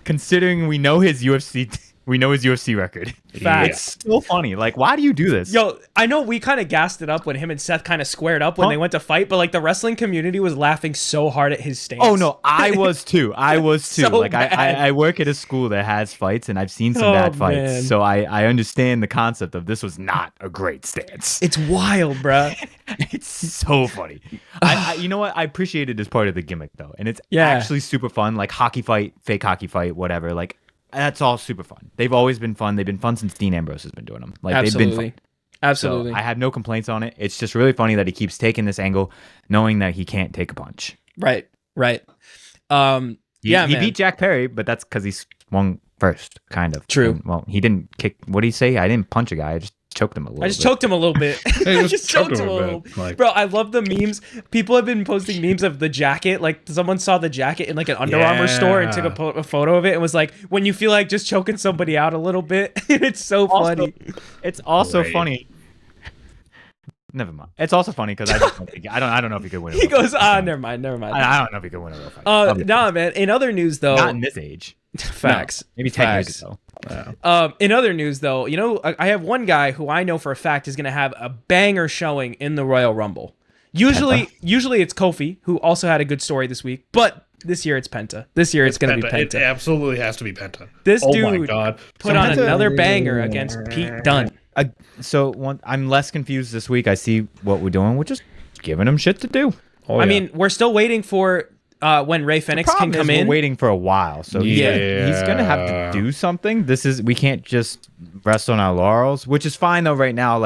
Considering we know his UFC record. Facts. It's still funny. Like, why do you do this? Yo, I know we kind of gassed it up when him and Seth kind of squared up when they went to fight, but like the wrestling community was laughing so hard at his stance. Oh no, I was too. So like bad. I work at a school that has fights, and I've seen some bad fights, man. so I understand the concept of this was not a great stance. It's wild, bruh. It's so funny. You know what? I appreciate it as part of the gimmick though, and it's Yeah. actually super fun. Like hockey fight, fake hockey fight, whatever. Like. That's all super fun. They've always been fun. They've been fun since Dean Ambrose has been doing them. Like they've been fun. Absolutely. So I have no complaints on it. It's just really funny that he keeps taking this angle, knowing that he can't take a punch. Right. He man. beat Jack Perry, but that's because he swung first, kind of. True. And, well, he didn't kick. What did he say? I didn't punch a guy. I just choked him a little. I just choked him a little bit. I just choked him a bit. little. Like, Bro, I love the memes. People have been posting memes of the jacket. Like someone saw the jacket in like an Under Armour store and took a photo of it and was like, when you feel like just choking somebody out a little bit. It's so funny. It's also funny. Never mind. It's also funny because I don't know if he could win. He goes, never mind. I don't know if he could win a real fight. Nah, man. In other news, though, not in this age. Facts. No, maybe 10 years ago. In other news, though, you know, I have one guy who I know for a fact is going to have a banger showing in the Royal Rumble. Usually it's Kofi, who also had a good story this week, but this year it's Penta. This year it's going to be Penta. It absolutely has to be Penta. This my dude God. put on another banger against Pete Dunne. I'm less confused this week. I see what we're doing. We're just giving him shit to do. I mean, we're still waiting for when Ray Phoenix can come in. We're waiting for a while, so he's gonna have to do something. We can't just rest on our laurels, which is fine though. Right now,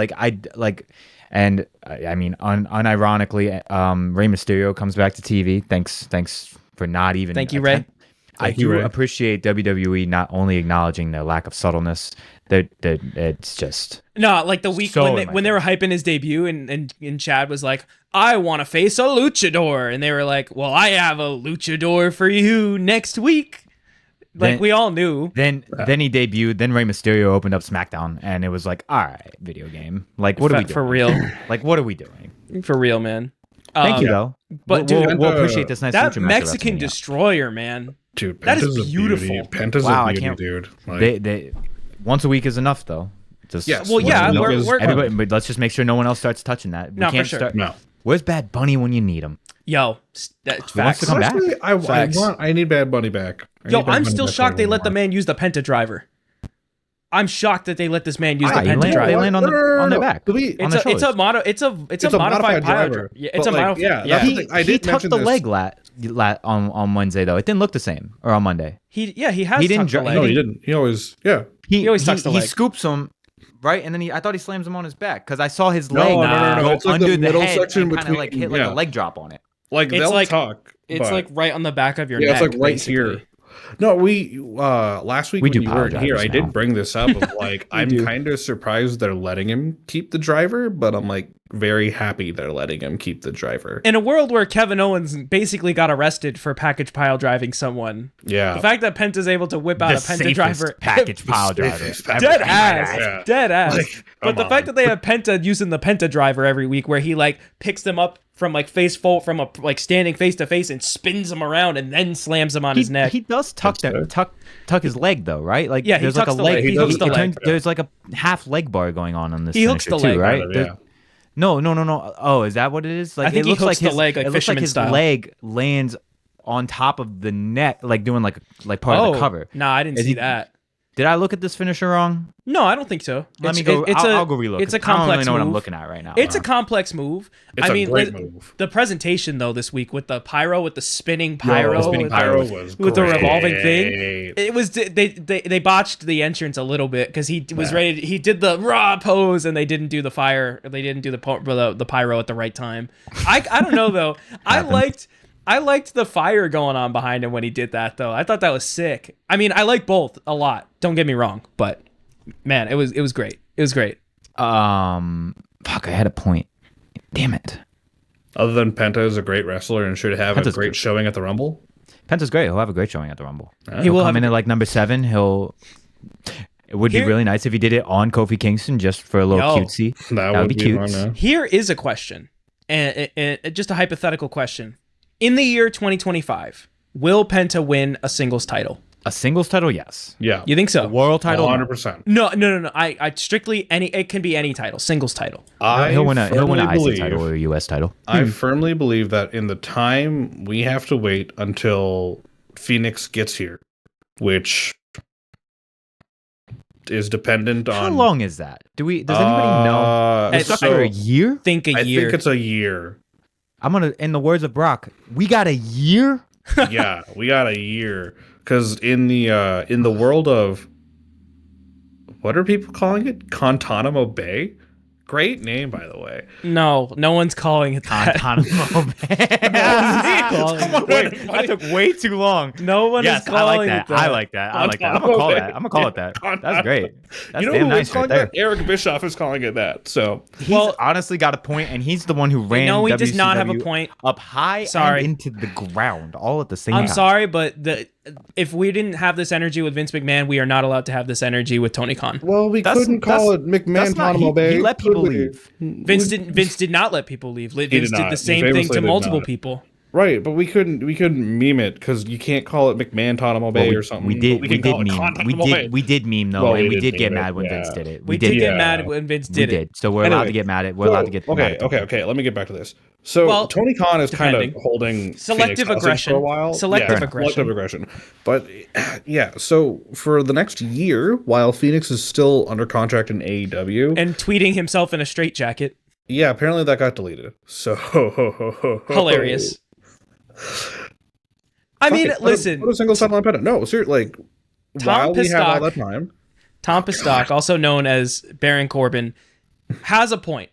and I mean, unironically, Rey Mysterio comes back to TV. Thanks for not even. Thank you, Ray. I do appreciate WWE not only acknowledging their lack of subtleness. That it's just no, like the week when they were hyping his debut, and Chad was like, "I want to face a luchador," and they were like, "Well, I have a luchador for you next week." Like we all knew. Then he debuted. Then Rey Mysterio opened up SmackDown, and it was like, all right, video game. Like, what are we doing for real? Like, what are we doing for real, man? Thank you though. But we'll appreciate this nice that lucha Mexican destroyer, man. Dude, that is beautiful. Penta's a beauty, dude. Like, they once a week is enough though. Just yes. Well, yeah, everybody, but let's just make sure no one else starts touching that. We no, can't for sure. No. Where's Bad Bunny when you need him? Yo, that's facts. Come back. I need Bad Bunny back. I'm still shocked they let the man use the Penta driver. I'm shocked that they let this man use the Penta driver. They land on their back. It's a modified pile driver. Yeah, it's a modified. Yeah, he tucked the leg on Wednesday though. It didn't look the same, or on Monday. He has. He didn't. No, he didn't. He always He always tucks the leg. He scoops him. Right, and then I thought he slams him on his back because I saw his leg go it's like under the middle head section and kind of like hit like a leg drop on it. Like they'll talk. It's like right on the back of your neck. Yeah, it's like right here. No, we last week when you weren't here, I did bring this up of like I'm kind of surprised they're letting him keep the driver, but I'm like very happy they're letting him keep the driver. In a world where Kevin Owens basically got arrested for package pile driving someone, the fact that Penta's able to whip out a Penta driver, package pile driver, dead ass. Like, but the fact that they have Penta using the Penta driver every week, where he like picks them up from like standing face to face and spins him around and then slams him on his neck. He does tuck his leg though, right? Like there's like a leg. He hooks the leg. There's like a half leg bar going on this. He hooks the leg, right? No. Oh, is that what it is? Like I think it looks like his leg, like it looks like his style. leg lands on top of the neck, like doing like part of the cover. Nah, I didn't see that. Did I look at this finisher wrong? No, I don't think so. Let me go. I'll go relook. It's a complex move. I don't really know what I'm looking at right now. It's a complex move. It's a great move. The presentation though this week with the pyro, with the spinning pyro, was with the revolving thing. It was they botched the entrance a little bit because he was ready. He did the raw pose and they didn't do the fire. They didn't do the pyro at the right time. I don't know though. I liked the fire going on behind him when he did that, though. I thought that was sick. I mean, I like both a lot. Don't get me wrong, but man, it was great. It was great. Fuck, I had a point. Damn it. Other than Penta is a great wrestler and should have a great showing at the Rumble. Penta's great. He'll have a great showing at the Rumble. He will come in at like number 7. It would be really nice if he did it on Kofi Kingston just for a little cutesy. That would be cute. Here is a question, and just a hypothetical question. In the year 2025, will Penta win a singles title? A singles title, yes. Yeah. You think so? A world title, 100%. No. I strictly any. It can be any title, singles title. He'll win an IC title or a US title. I firmly believe that in the time we have to wait until Phoenix gets here, which is dependent on. How long is that? Does anybody know? It's for a year? I think I think it's a year. I'm gonna, in the words of Brock, we got a year. Yeah, we got a year. Because in the world of, what are people calling it? Guantanamo Bay? Great name, by the way. No one's calling it that. Guantanamo Bay. That took way too long. No one is calling it that. I like that. I'm gonna call it that. That's great. That's damn nice right there. Eric Bischoff is calling it that. So he's honestly got a point, and he's the one who ran. No, he does not have a point. Up high and into the ground, all at the same time. I'm sorry, but if we didn't have this energy with Vince McMahon, we are not allowed to have this energy with Tony Khan. Well, we couldn't call it McMahon Guantanamo Bay. He let people leave. Vince did not let people leave. Vince did the same thing to multiple people. Right, but we couldn't meme it because you can't call it McMahon Guantanamo Bay or something. We did meme though, and we did get mad when Vince did it. We did get mad when Vince did it. So we're allowed to get mad at. We're allowed to get. Okay. Let me get back to this. So Tony Khan is kind of holding selective aggression for a while. Selective aggression. But yeah, so for the next year, while Phoenix is still under contract in AEW and tweeting himself in a straitjacket. Yeah, apparently that got deleted. So hilarious. I mean, listen. Put a single title on Penta. No, seriously, like, while we have all that time. Tom Pistock, also known as Baron Corbin, has a point.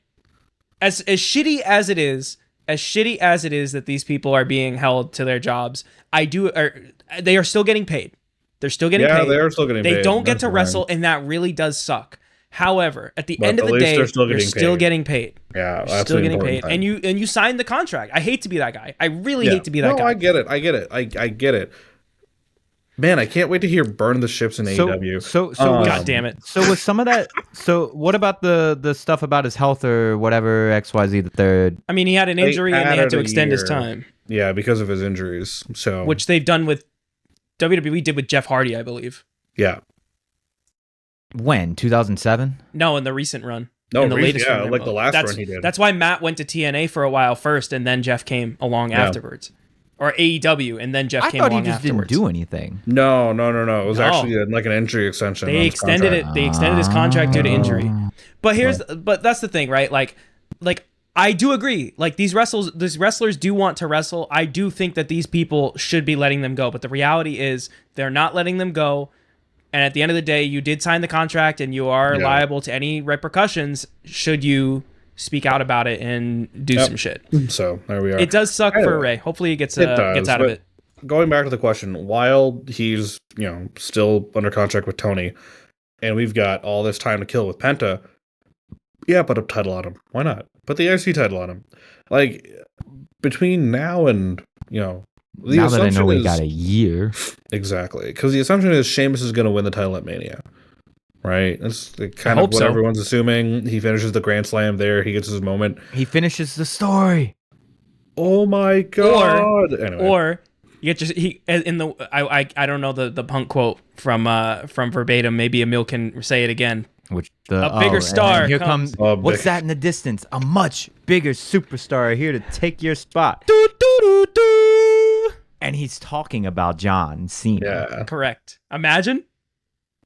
As shitty as it is that these people are being held to their jobs, they are still getting paid. They're still getting paid. Yeah, they are still getting paid. They don't get to wrestle, and that really does suck. However, at the end of the day, they're still getting paid. Yeah, they're still getting paid. And you signed the contract. I hate to be that guy. I really hate to be that guy. No, I get it. I get it. Man, I can't wait to hear "Burn the Ships" in AEW. So God damn it. So was some of that? So what about the stuff about his health or whatever XYZ the third? I mean, he had an injury and they had to extend his time. Yeah, because of his injuries. So which they've done with WWE did with Jeff Hardy, I believe. Yeah. When 2007? No, in the recent run. No, in the latest run. like the last run he did. That's why Matt went to TNA for a while first, and then Jeff came along afterwards. Or AEW, and then Jeff came along afterwards. I thought he just didn't do anything. No. It was actually like an injury extension. They extended it. They extended his contract due to injury. But that's the thing, right? Like I do agree. Like these wrestlers do want to wrestle. I do think that these people should be letting them go. But the reality is they're not letting them go. And at the end of the day, you did sign the contract, and you are liable to any repercussions should you speak out about it and do some shit. So there we are. It does suck for Ray. Hopefully he gets out of it. Going back to the question, while he's still under contract with Tony, and we've got all this time to kill with Penta, put a title on him. Why not? Put the IC title on him. Like between now and now that I know we got a year, exactly, because the assumption is Sheamus is going to win the title at Mania. Right? That's kind of what everyone's assuming. He finishes the Grand Slam there. He gets his moment. He finishes the story. Oh my god! Or you get I don't know the Punk quote from verbatim. Maybe Emil can say it again. Which a bigger star here comes. What's that in the distance? A much bigger superstar here to take your spot. Do, do, do, do. And he's talking about John Cena. Yeah, correct. Imagine.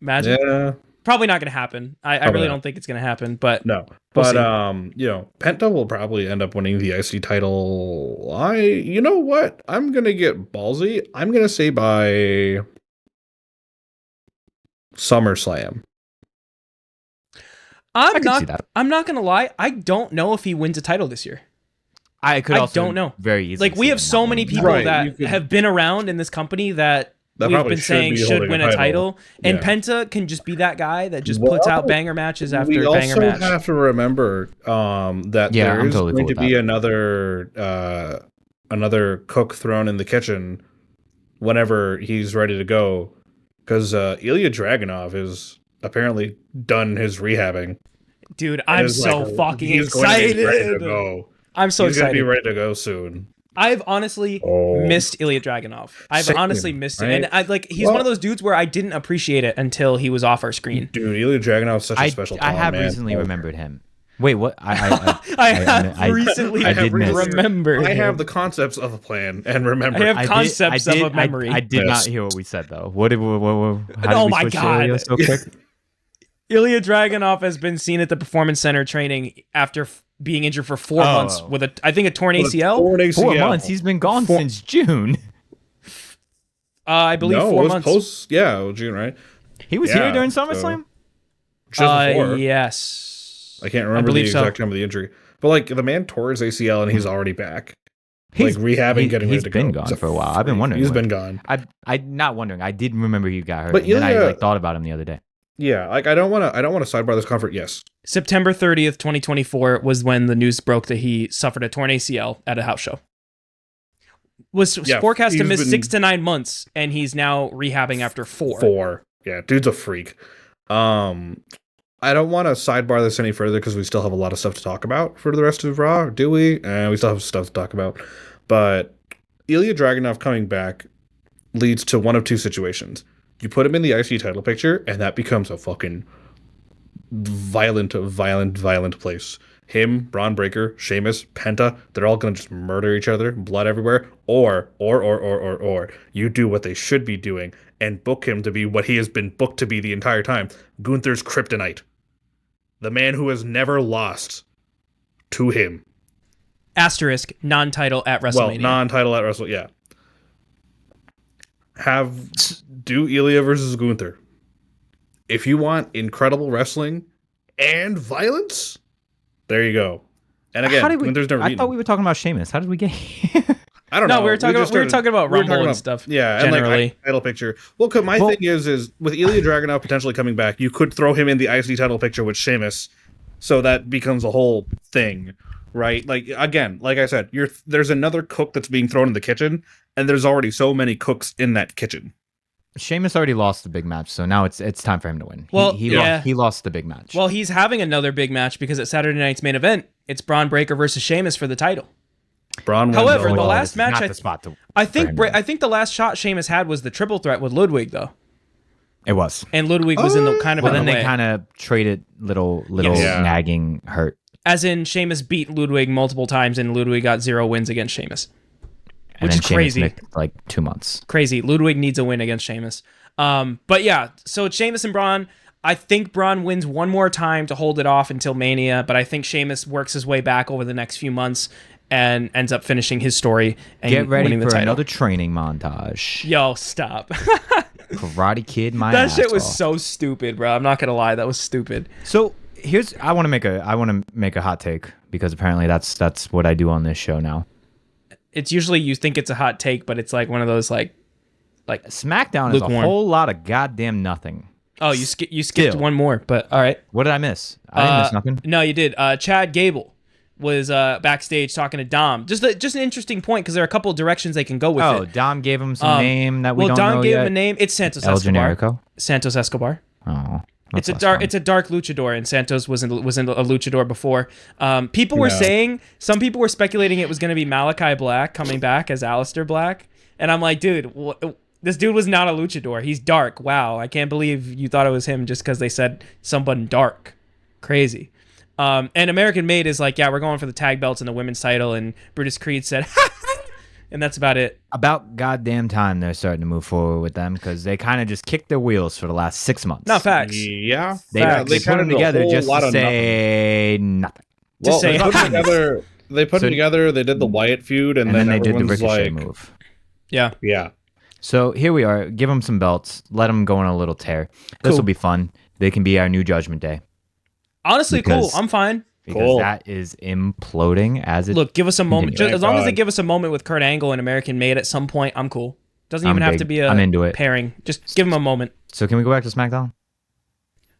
Yeah. Probably not going to happen. I really don't think it's going to happen, but no. But Penta will probably end up winning the IC title. You know what? I'm going to get ballsy. I'm going to say by SummerSlam. I'm not going to lie. I don't know if he wins a title this year. I don't know. Very easily. Like we have so many people that have been around in this company that we've been saying should win a title. And Penta can just be that guy that just puts out banger matches after banger match. We also have to remember that there is going to be another cook thrown in the kitchen whenever he's ready to go. Because Ilya Dragunov is apparently done his rehabbing. Dude, I'm so fucking excited. He's ready to go. I'm so excited. He's going to be ready to go soon. I've honestly missed Ilya Dragunov. I've honestly missed him. And he's one of those dudes where I didn't appreciate it until he was off our screen. Dude, Ilya Dragunov is such a special talent, I have recently remembered him. Wait, what? I have recently remembered. I have the concepts of a plan and remember. I have concepts of a memory. I did not hear what we said, though. What oh my god. So quick? Ilya Dragunov has been seen at the Performance Center training after being injured for 4 months with a torn ACL. 4 months. He's been gone since June. I believe 4 months. June, right? He was here during SummerSlam. Just before. Yes. I can't remember the exact time of the injury, but the man tore his ACL and he's already back. He's rehabbing, getting ready to go. He's been gone for a while. I've been wondering. He's been gone. I'm not wondering. I did remember he got hurt, but and then I thought about him the other day. Yeah, I don't want to sidebar this conference. Yes. September 30th, 2024 was when the news broke that he suffered a torn ACL at a house show. Was forecast to miss 6 to 9 months, and he's now rehabbing after 4. Yeah, dude's a freak. I don't want to sidebar this any further because we still have a lot of stuff to talk about for the rest of Raw, do we? We still have stuff to talk about. But Ilya Dragunov coming back leads to one of two situations. You put him in the IC title picture, and that becomes a fucking violent place. Him, Braun Breaker, Sheamus, Penta, they're all going to just murder each other, blood everywhere. Or, you do what they should be doing and book him to be what he has been booked to be the entire time. Gunther's kryptonite. The man who has never lost to him. Asterisk, non-title at WrestleMania. Well, non-title at WrestleMania, yeah. do Ilya versus Gunther. If you want incredible wrestling and violence, there you go. And again, Gunther's never beaten. I thought we were talking about Sheamus. How did we get here? I don't know. No, we were talking about Rumble and stuff. Yeah, generally. and like title picture. Well, my thing is with Ilya Dragunov potentially coming back, you could throw him in the IC title picture with Sheamus, so that becomes a whole thing, right? Like again, like I said, there's another cook that's being thrown in the kitchen, and there's already so many cooks in that kitchen. Sheamus already lost the big match, so now it's time for him to win. Well, he lost the big match. Well, he's having another big match because at Saturday night's main event, it's Braun Breaker versus Sheamus for the title. However, the last match, I think the last shot Sheamus had was the triple threat with Ludwig, though. It was, and Ludwig was in the kind of. But then they kind of traded little nagging hurt. As in, Sheamus beat Ludwig multiple times, and Ludwig got 0 wins against Sheamus. Which is crazy. Like 2 months. Crazy. Ludwig needs a win against Sheamus. But yeah, so it's Sheamus and Braun. I think Braun wins one more time to hold it off until Mania, but I think Sheamus works his way back over the next few months and ends up finishing his story and get ready winning the for title. Another training montage. Yo, stop. Karate Kid, that shit was so stupid, bro. I'm not gonna lie, that was stupid. So I want to make a hot take because apparently that's what I do on this show now. It's usually you think it's a hot take, but it's like one of those like SmackDown is a whole lot of goddamn nothing. Oh, you skipped one more, but all right. What did I miss? I didn't miss nothing. No, you did. Chad Gable was backstage talking to Dom. Just an interesting point because there are a couple of directions they can go with it. Oh, Dom gave him some name that we don't know yet. Well, Dom gave him a name. It's Santos Escobar. Generico? Santos Escobar. Oh. It's a dark luchador, and Santos was in a luchador before. People were saying, some people were speculating it was going to be Malachi Black coming back as Aleister Black, and I'm like, dude, this dude was not a luchador. He's dark. Wow, I can't believe you thought it was him just because they said someone dark. Crazy. And American Made is like, yeah, we're going for the tag belts and the women's title, and Brutus Creed said, and that's about it. About goddamn time they're starting to move forward with them because they kind of just kicked their wheels for the last 6 months. No, facts. Yeah. They put them together just to say nothing. Well, they put them together. They did the Wyatt feud, and then they did the Ricochet move. Yeah. Yeah. So here we are. Give them some belts. Let them go on a little tear. This will be fun. They can be our new Judgment Day. Honestly, cool. I'm fine. Because that is imploding as it. Look, give us a moment. As long as they give us a moment with Kurt Angle and American Made at some point, I'm cool. Doesn't even have to be I'm into it. Pairing. Just give them a moment. So can we go back to SmackDown?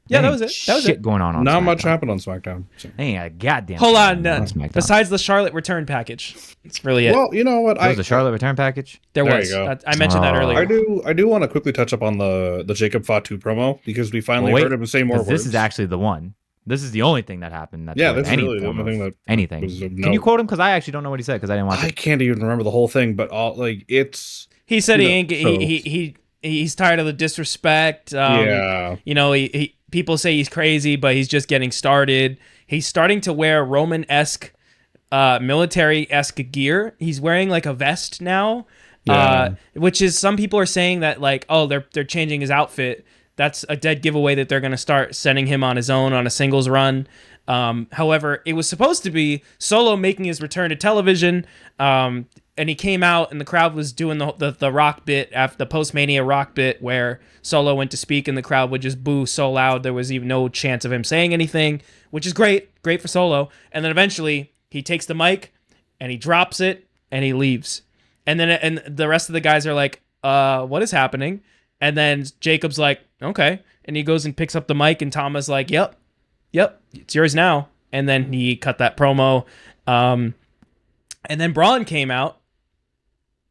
Yeah, that was it. That was shit going on Not SmackDown. much happened on SmackDown. So. Ain't a goddamn. Hold on. Besides the Charlotte return package, it's really it. Well, you know what? There was a Charlotte return package. There was. I mentioned that earlier. I do want to quickly touch up on the Jacob Fatu promo because we finally heard him say more words. This is actually the one. This is the only thing that happened. This is really the only thing that anything. Can you quote him? Because I actually don't know what he said because I didn't watch it. I can't even remember the whole thing, but it's. He said he's tired of the disrespect. People say he's crazy, but he's just getting started. He's starting to wear Roman-esque, military-esque gear. He's wearing like a vest now, which is some people are saying that like, oh, they're changing his outfit. That's a dead giveaway that they're going to start sending him on his own on a singles run. However, it was supposed to be Solo making his return to television, and he came out and the crowd was doing the rock bit after the post-Mania rock bit where Solo went to speak and the crowd would just boo so loud there was even no chance of him saying anything, which is great for Solo. And then eventually he takes the mic and he drops it and he leaves. And then the rest of the guys are like, what is happening? And then Jacob's like, okay. And he goes and picks up the mic and Tama's like, yep, it's yours now. And then he cut that promo. And then Braun came out.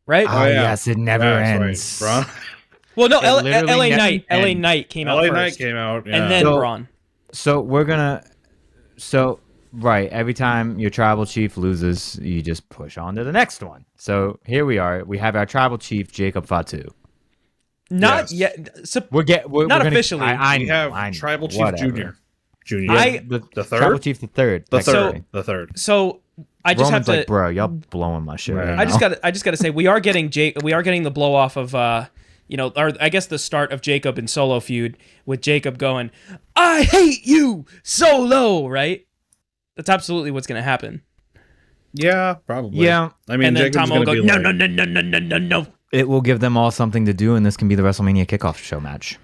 Right? Oh, yes, it never ends. Right. Well, no, LA Knight. LA Knight came out first. LA Knight came out, yeah. And then Braun. So we're going to... Right, every time your tribal chief loses, you just push on to the next one. So here we are. We have our tribal chief, Jacob Fatu. Not yet. We're not officially. We have Tribal Chief Junior. The third? Tribal Chief the third. The third. So I just Roman's have to, like, bro, y'all blowing my shit right I now. just got to say we are getting the blow off of or I guess the start of Jacob and Solo feud with Jacob going, I hate you, Solo, right? That's absolutely what's going to happen. Yeah, probably. Yeah. I mean, and then Jacob's Tom will go, be no, It will give them all something to do, and this can be the WrestleMania kickoff show match.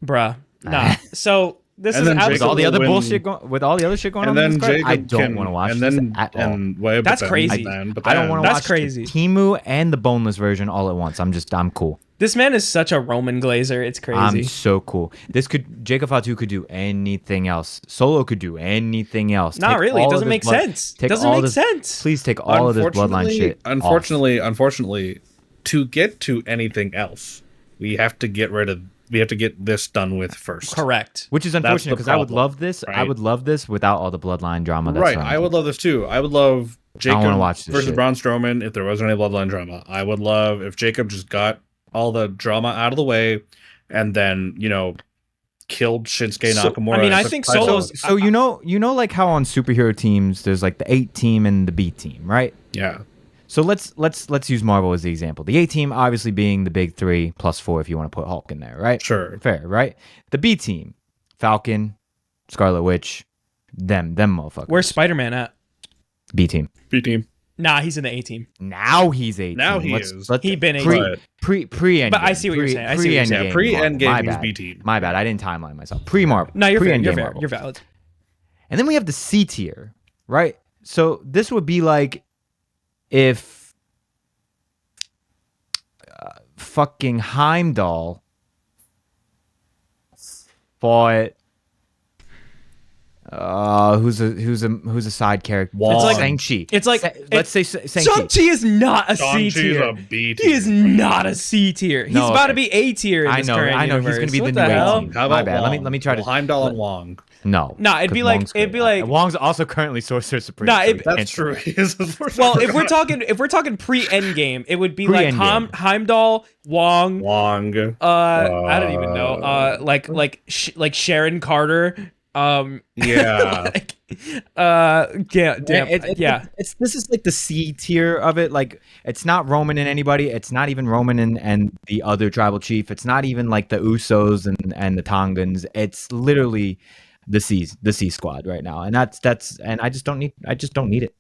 Bruh. Nah. So this And is then With all absolutely the other win. bullshit with all the other shit going And on in then this card, Jacob I don't can- want to watch and this then, at all. and wait, That's but then- crazy. but I don't then- want to That's watch crazy. Timu and the boneless version all at once. I'm cool. This man is such a Roman Glazer. It's I'm crazy. so cool. Jacob Fatu could do anything else. Solo could do anything else. Not Take really. It all of doesn't this make blood- sense. take Doesn't all make this- sense. Please take all of this bloodline shit. Unfortunately, to get to anything else, we have to get this done with first. Correct. Which is That's unfortunate the because I would problem, love this. I right? would love this without all the bloodline drama. That's Right, I would love this too. I would love Jacob wanna watch this versus shit. Braun Strowman if there wasn't any bloodline drama. I would love if Jacob just got all the drama out of the way and then, killed Shinsuke So, Nakamura. I mean, and I took think the title. Solo's- So you know, like how on superhero teams, there's like the A team and the B team, right? Yeah. So let's use Marvel as the example. The A team obviously being the big 3 plus 4 if you want to put Hulk in there, right? Sure. Fair, right? The B team, Falcon, Scarlet Witch, them motherfuckers. Where's Spider-Man at? B team? B team. Nah, he's in the A team. Now he's A team. Now he is. He been A pre team. pre end. But I see what you're saying. I see what you're saying. Yeah, pre-Endgame, My he was bad. B team. My bad. I didn't timeline myself. Pre Marvel. No, you're fair. pre-Endgame You're fair. Marvel. You're valid. And then we have the C tier, right? So this would be like if fucking Heimdall fought who's a side character? Wong. It's like- Shang-Chi. it's like- let's say Shang-Chi. Shang-Chi is not a C Shang-Chi's tier. a B He is tier. not a C tier. He's No, about okay. to be A tier in I this know, current I know. He's universe. gonna be the What new the A hell? team. How My about bad. Wong? Let me try to. Heimdall and Wong. No. Nah, it'd be like- Wong's it'd great. be like- Wong's also currently Sorcerer Supreme. Nah, so it- we That's can't- true. He is a sorcerer. Well, if we're talking pre-Endgame, it would be like Pre-Endgame. Heimdall, Wong. Wong. I don't even know. Like Sharon Carter. Yeah. Yeah. It's this is like the C tier of it. Like it's not Roman and anybody. It's not even Roman and the other tribal chief. It's not even like the Usos and the Tongans. It's literally the C squad right now. And that's and I just don't need it.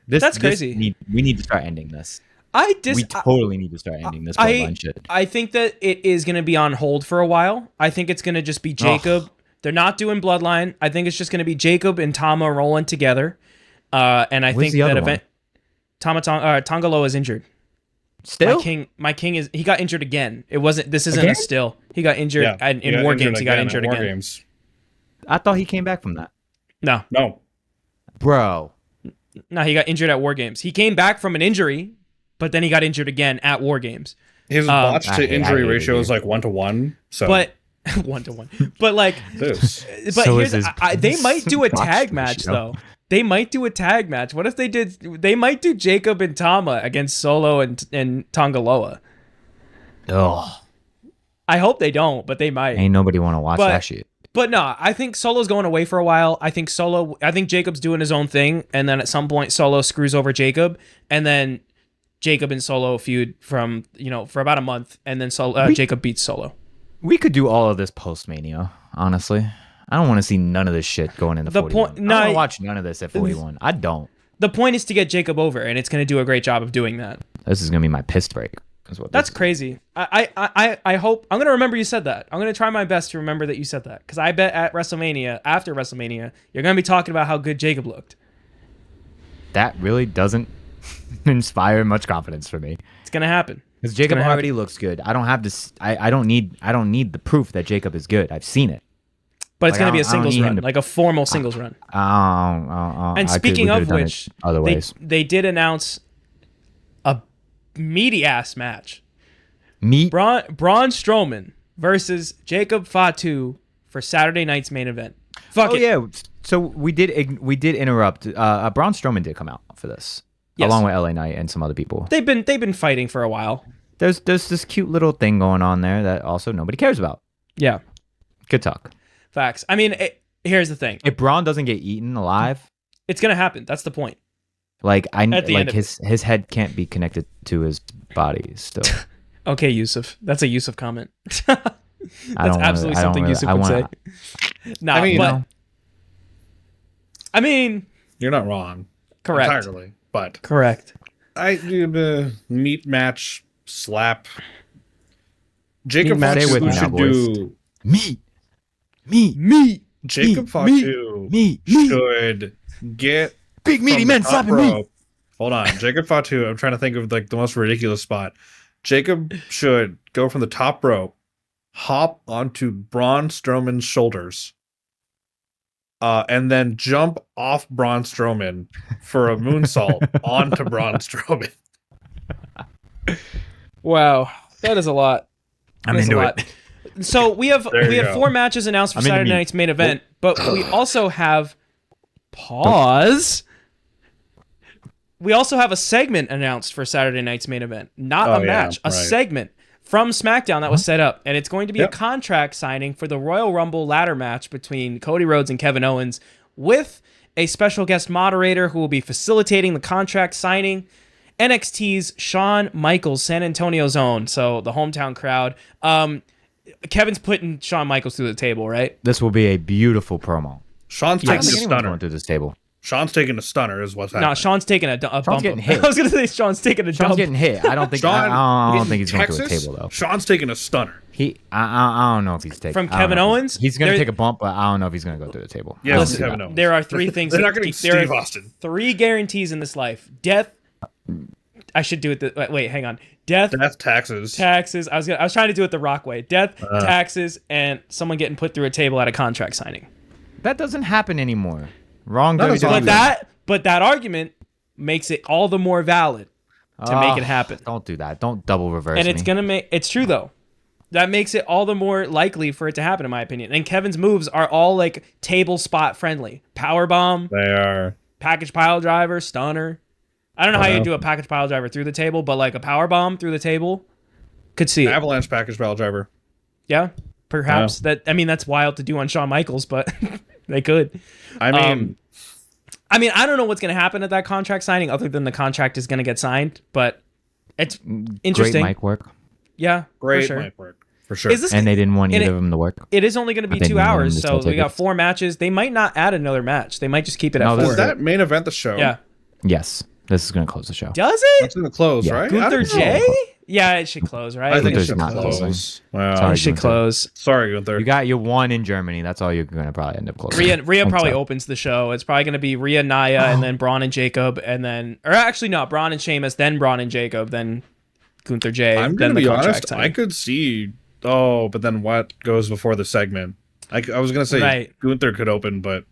That's crazy. We need to start ending this. We We totally need to start ending this I- bloodline shit. I think that it is going to be on hold for a while. I think it's going to just be Jacob. They're not doing Bloodline. I think it's just going to be Jacob and Tama rolling together. And I Where's think the that other event Tongaloa is injured. Still, My king is he got injured again. It wasn't this isn't a Again? still. He got injured in War Games. He got injured in War again. Games. I thought he came back from that, No. bro. No, he got injured at War Games. He came back from an injury, but then he got injured again at War Games. His botch I to hate injury it ratio here. is like 1-to-1. So But 1-to-1. But like this. but So here's, is his they might do a botch tag match ratio. though. They might do a tag match. What if they might do Jacob and Tama against Solo and Tongaloa. Oh, I hope they don't, but they might. ain't nobody want to watch But- that shit. But no, I think Solo's going away for a while. I think Jacob's doing his own thing, and then at some point Solo screws over Jacob, and then Jacob and Solo feud for about a month, and then Jacob beats Solo. We could do all of this post Mania, honestly. I don't want to see none of this shit going into The 41. point- I don't no, want to watch none of this at 41. I don't. The point is to get Jacob over, and it's going to do a great job of doing that. This is gonna be my piss break. Is what That's this is. crazy. I hope I'm going to remember you said that. I'm going to try my best to remember that you said that, because I bet after WrestleMania, you're going to be talking about how good Jacob looked. That really doesn't inspire much confidence for me. It's going to happen. Because Jacob gonna already looks good. I don't have this. I don't need the proof that Jacob is good. I've seen it. But it's Like, going to be a I don't singles need him run, to- like a formal singles run. And speaking of which, other ways, they did announce a meaty ass match. meat. Braun Strowman versus Jacob Fatu for Saturday night's main event. Fuck Oh it. yeah. So we did interrupt. Braun Strowman did come out for this, Yes. along with LA Knight and some other people. They've been fighting for a while. There's this cute little thing going on there that also nobody cares about. Yeah, Good talk. facts. I mean, here's the thing. If Braun doesn't get eaten alive, It's gonna happen. That's the point. like At the end like of his head can't be connected to his body still. Okay, Yusuf. That's a Yusuf comment. I That's don't wanna- absolutely I don't something really- Yusuf I would wanna- say. Nah, I mean, but know. I mean, You're not wrong. correct. Entirely. But Correct. I do the meat match slap. Jacob Need Stay Fatu with me now, should boys. do. Me. Jacob Fatu me. should get Big meaty from the men top slapping me. rope. Hold on, Jacob Fatu. I'm trying to think of like the most ridiculous spot. Jacob should go from the top rope, hop onto Braun Strowman's shoulders, and then jump off Braun Strowman for a moonsault onto Braun Strowman. Wow, that is a lot. I'm That's into a it. lot. So we have There you go. 4 matches announced for I'm into Saturday meat. night's main event, but we also have pause. We also have a segment announced for Saturday night's main event, not Oh, a match, yeah, a right. segment from SmackDown that was set up, and it's going to be Yep. a contract signing for the Royal Rumble ladder match between Cody Rhodes and Kevin Owens, with a special guest moderator who will be facilitating the contract signing. NXT's Shawn Michaels, San Antonio's own, so the hometown crowd. Kevin's putting Shawn Michaels through the table, right? This will be a beautiful promo. Sean's I taking don't think a anyone's stunner. going through this table. Sean's taking a stunner is what's happening. No, Sean's taking a bump. getting hit. I was gonna say Sean's taking a Sean's dump. getting hit. I don't think. Sean, I don't in think he's going through a Texas, table though. Sean's taking a stunner. I don't know if he's taking From I don't Kevin know if Owens? He's going There- to take a bump, but I don't know if he's going to go through the table. Yes, I don't Listen, see Kevin that. Owens. there are 3 things. They're not getting there Steve are Austin. 3 guarantees in this life: death. I should do it. Wait, hang on. Death, Death, taxes. taxes. I was trying to do it the Rock way. Death, taxes, and someone getting put through a table at a contract signing. That doesn't happen anymore. Wrong. Not as WWE. often. But that argument makes it all the more valid to make it happen. Don't do that. Don't double reverse And it's me. gonna make it's true though. That makes it all the more likely for it to happen, in my opinion. And Kevin's moves are all like table spot friendly. Power bomb, They are. package pile driver, stunner. I don't know how Wow. you do a package pile driver through the table, but like a power bomb through the table, could see it. Avalanche package pile driver. Yeah, perhaps that's wild to do on Shawn Michaels, but they could. I mean, I don't know what's gonna happen at that contract signing, other than the contract is gonna get signed. But it's interesting. Great mic work. Yeah, great for sure. mic work. For sure. Is this? And they didn't want And either of them to work. It is only going to be I think 2 we want hours, them to so still we got take it. 4 matches. They might not add another match. They might just keep it No, at this 4. Does that main event the show? Yeah. Yes. This is going to close the show. Does it? That's going to close, Yeah. right? Gunther I don't know. J? Yeah, it should close, right? I think it Gunther's should not close. closing. Wow. Sorry. it should Gunther. close. Sorry, Gunther. You got your one in Germany. That's all you're going to probably end up closing. Rhea probably so. opens the show. It's probably going to be Rhea, Nia, and then Braun and Jacob, and then, or actually no, Braun and Sheamus, then Braun and Jacob, then Gunther J, I'm then going to the be contract honest. signing. I could see. Oh, but then what goes before the segment? I was going to say Right. Gunther could open, but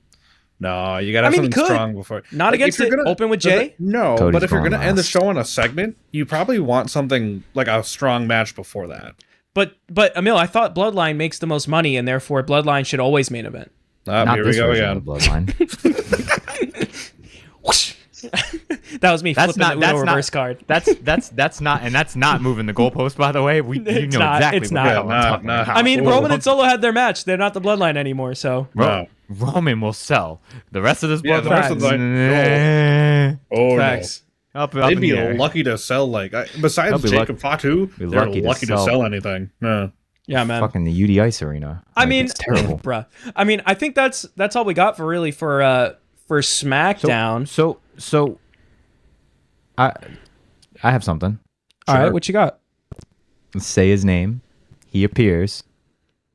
no, you got to have he something could. strong before. Not against if you're it. Open with Jay? No, Cody's but if you're going going to end the last. show on a segment, you probably want something like a strong match before that. But Emil, I thought Bloodline makes the most money, and therefore Bloodline should always main event. Not Here we this go version again. of the Bloodline. That was me That's flipping not. the Uno That's reverse not. card. That's not. And that's not moving the goalpost. By the way, you It's know not, exactly it's what not. the hell I'm Yeah, talking not- about. I mean, Whoa. Roman and Solo had their match. They're not the Bloodline anymore, so No. Roman will sell the rest of this Yeah, Bloodline. the rest of the Oh facts. Up no. They'd in be the air. lucky to sell besides They'll be Jacob Fatu, be they're lucky lucky to to sell. sell anything. Yeah. Yeah, man. Fucking the UD Ice Arena. I Like, mean, it's terrible. bruh. I mean, I think that's all we got for SmackDown. So, I have something. All right, what you got? Let's say his name. He appears.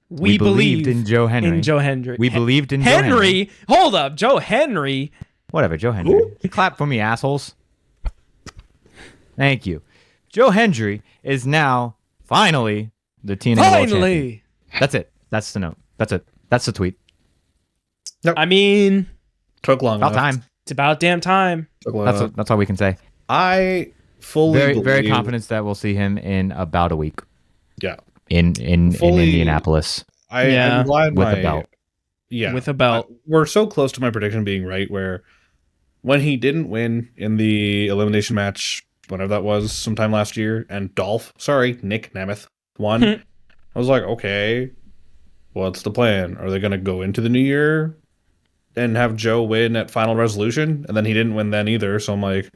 We believe believed in Joe Henry. In Joe Henry. We believed in Joe Henry. Henry. Hold up, Joe Henry. Whatever, Joe Hendry. Clap for me, assholes. Thank you. Joe Hendry is now finally the TNA World Champion. Finally. That's it. That's the note. That's it. That's the tweet. I mean, Took long About enough. time. it's about damn time. Took long That's enough. that's all we can say. I fully Very believe, confident that we'll see him in about a week Yeah. in Fully- Indianapolis Yeah. I'm glad with my, a belt. Yeah. With a belt. We're so close to my prediction being right where when he didn't win in the elimination match, whenever that was, sometime last year, and Nick Nemeth won, I was like, okay, what's the plan? Are they going to go into the new year and have Joe win at Final Resolution? And then he didn't win then either, so I'm like,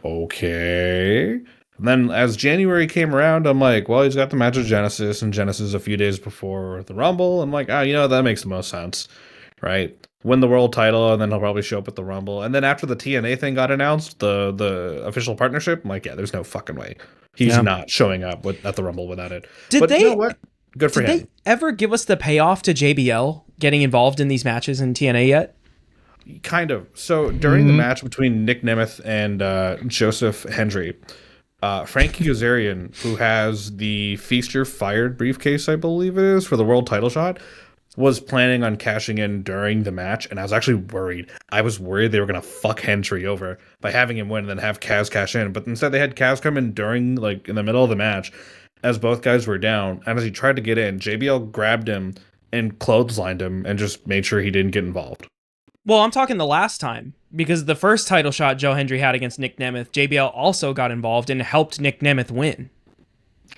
okay. And then as January came around, I'm like, well, he's got the match with Genesis, and Genesis a few days before the Rumble. I'm like, that makes the most sense, right? Win the world title, and then he'll probably show up at the Rumble. And then after the TNA thing got announced, the official partnership, I'm like, yeah, there's no fucking way. he's not showing up at the Rumble without it. But you know what? Good for him. Did they ever give us the payoff to JBL getting involved in these matches in TNA yet? Kind of. So during the match between Nick Nemeth and Joseph Hendry, Frankie Kazarian, who has the Feast Your Fired briefcase, I believe it is, for the world title shot, was planning on cashing in during the match, and I was actually worried. I was worried they were going to fuck Hendry over by having him win and then have Kaz cash in. But instead they had Kaz come in during, like, in the middle of the match as both guys were down. And as he tried to get in, JBL grabbed him and clotheslined him and just made sure he didn't get involved. Well, I'm talking the last time, because the first title shot Joe Hendry had against Nick Nemeth, JBL also got involved and helped Nick Nemeth win.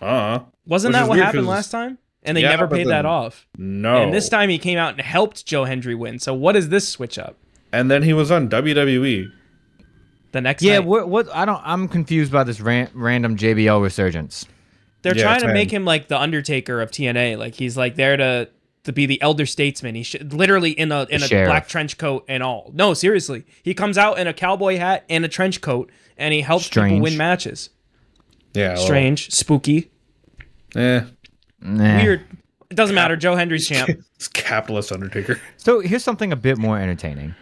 Wasn't that what happened last time? And they never paid that off. No. And this time he came out and helped Joe Hendry win. So what is this switch up? And then he was on WWE. The next night. What I'm confused by this random JBL resurgence. They're trying to make him like the Undertaker of TNA. Like he's like there to be the elder statesman. He literally in a black trench coat and all. No, seriously. He comes out in a cowboy hat and a trench coat and he helps people win matches. Yeah. Strange, spooky. Weird. It doesn't matter. Joe Hendry's champ. It's capitalist Undertaker. So here's something a bit more entertaining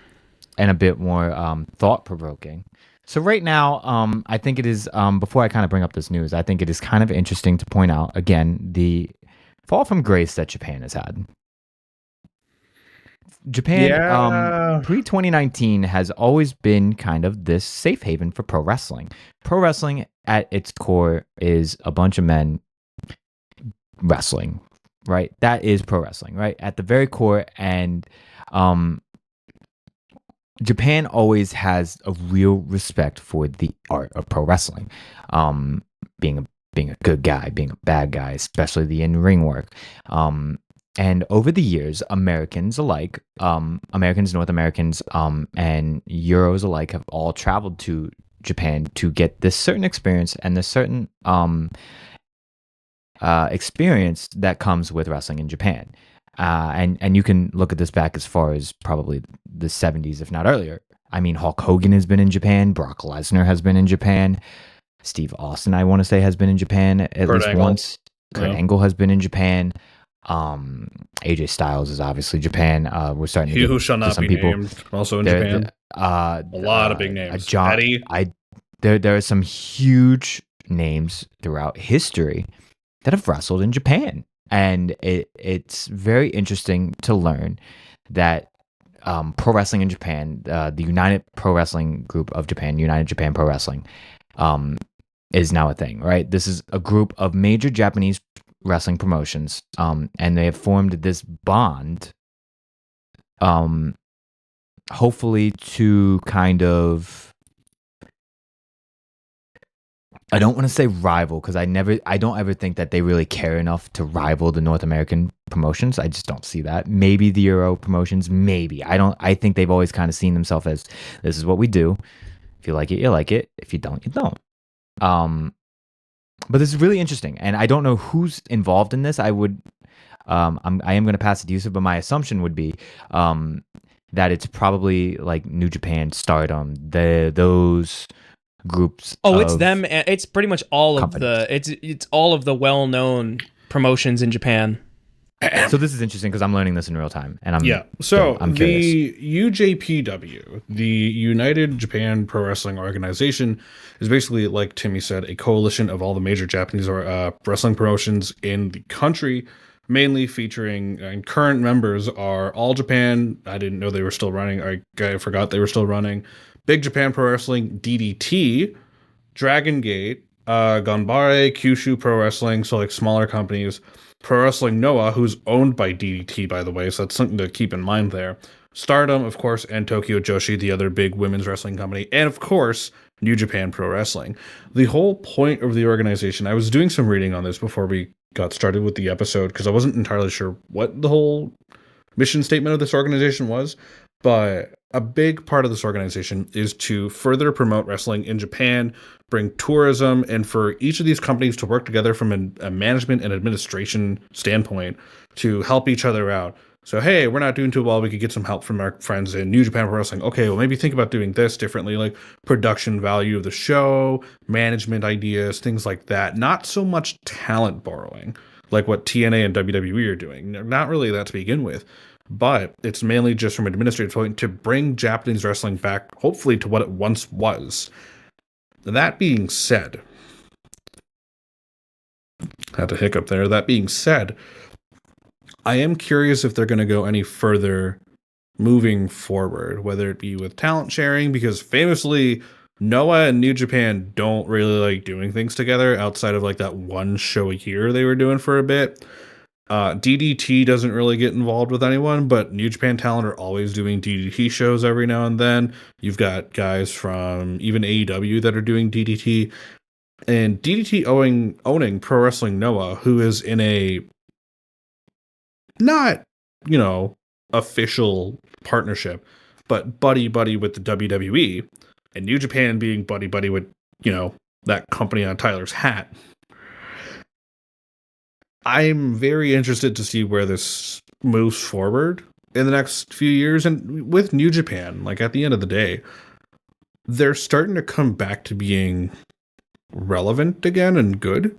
and a bit more thought-provoking. So right now, I think it is, before I kind of bring up this news, I think it is kind of interesting to point out, again, the fall from grace that Japan has had. Japan, pre-2019, has always been kind of this safe haven for pro wrestling. Pro wrestling, at its core, is a bunch of men wrestling, right? That is pro wrestling, right? At the very core, and Japan always has a real respect for the art of pro wrestling, being a good guy, being a bad guy, especially the in-ring work. And over the years, Americans alike, Americans, North Americans, and Euros alike have all traveled to Japan to get this certain experience and this certain experience that comes with wrestling in Japan. And you can look at this back as far as probably the 70s, if not earlier. I mean, Hulk Hogan has been in Japan. Brock Lesnar has been in Japan. Steve Austin, I want to say, has been in Japan at least once. Kurt Angle has been in Japan. AJ Styles is obviously Japan. We're starting to He Who Shall Not Be Named, also in Japan. A lot of big names. There are some huge names throughout history that have wrestled in Japan. And it's very interesting to learn that pro wrestling in Japan, the United Pro Wrestling Group of Japan, United Japan Pro Wrestling, is now a thing, right? This is a group of major Japanese wrestling promotions, and they have formed this bond, hopefully to kind of, I don't want to say rival, because I don't ever think that they really care enough to rival the North American promotions. I just don't see that. Maybe the Euro promotions, maybe. I think they've always kind of seen themselves as, this is what we do. If you like it, you like it. If you don't, you don't. But this is really interesting, and I don't know who's involved in this. I am going to pass it to Yusuf, but my assumption would be that it's probably like New Japan, Stardom, those groups. It's them. It's pretty much all companies. It's all of the well-known promotions in Japan. So this is interesting because I'm learning this in real time, and I'm curious. The UJPW, the United Japan Pro Wrestling Organization, is basically, like Timmy said, a coalition of all the major Japanese wrestling promotions in the country, mainly featuring, and current members are All Japan. I didn't know they were still running. I forgot they were still running. Big Japan Pro Wrestling, DDT, Dragon Gate, Ganbare, Kyushu Pro Wrestling, so like smaller companies. Pro Wrestling Noah, who's owned by DDT, by the way, so that's something to keep in mind there. Stardom, of course, and Tokyo Joshi, the other big women's wrestling company, and of course, New Japan Pro Wrestling. The whole point of the organization, I was doing some reading on this before we got started with the episode, because I wasn't entirely sure what the whole mission statement of this organization was, but a big part of this organization is to further promote wrestling in Japan, bring tourism, and for each of these companies to work together from a management and administration standpoint to help each other out, So, hey, we're not doing too well. We could get some help from our friends in New Japan Pro Wrestling. Okay, well, maybe think about doing this differently, like production value of the show, management ideas, things like that. Not so much talent borrowing, like what TNA and WWE are doing. Not really that to begin with, but it's mainly just from an administrative point to bring Japanese wrestling back, hopefully, to what it once was. That being said, had to hiccup there. That being said, I am curious if they're going to go any further moving forward, whether it be with talent sharing, because famously, Noah and New Japan don't really like doing things together outside of like that one show a year they were doing for a bit. DDT doesn't really get involved with anyone, but New Japan talent are always doing DDT shows every now and then. You've got guys from even AEW that are doing DDT, and DDT owning Pro Wrestling Noah, who is in a not, official partnership, but buddy with the WWE, and New Japan being buddy with, that company on Tyler's hat. I'm very interested to see where this moves forward in the next few years. And with New Japan, like at the end of the day, they're starting to come back to being relevant again and good.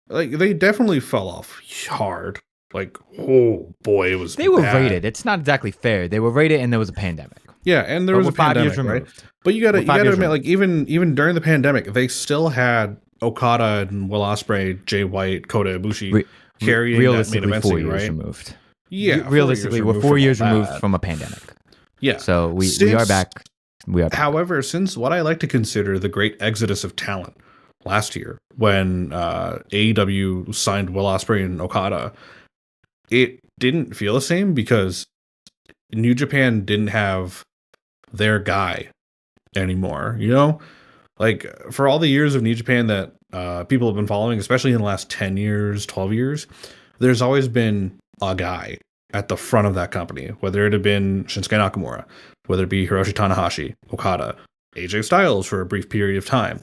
Like they definitely fell off hard. Like, oh boy, it was. They were bad. rated. It's not exactly fair. They were rated, and there was a pandemic. Yeah, and there was a pandemic, 5 years removed. Right? But you gotta admit, like even during the pandemic, they still had Okada and Will Ospreay, Jay White, Kota Ibushi carrying that main event 4 years right? removed. Yeah, realistically, we're 4 years removed from a pandemic. Yeah, so we are back. We are back. However, since what I like to consider the great exodus of talent last year, when AEW signed Will Ospreay and Okada, it didn't feel the same because New Japan didn't have their guy anymore, Like, for all the years of New Japan that people have been following, especially in the last 10 years, 12 years, there's always been a guy at the front of that company, whether it had been Shinsuke Nakamura, whether it be Hiroshi Tanahashi, Okada, AJ Styles for a brief period of time,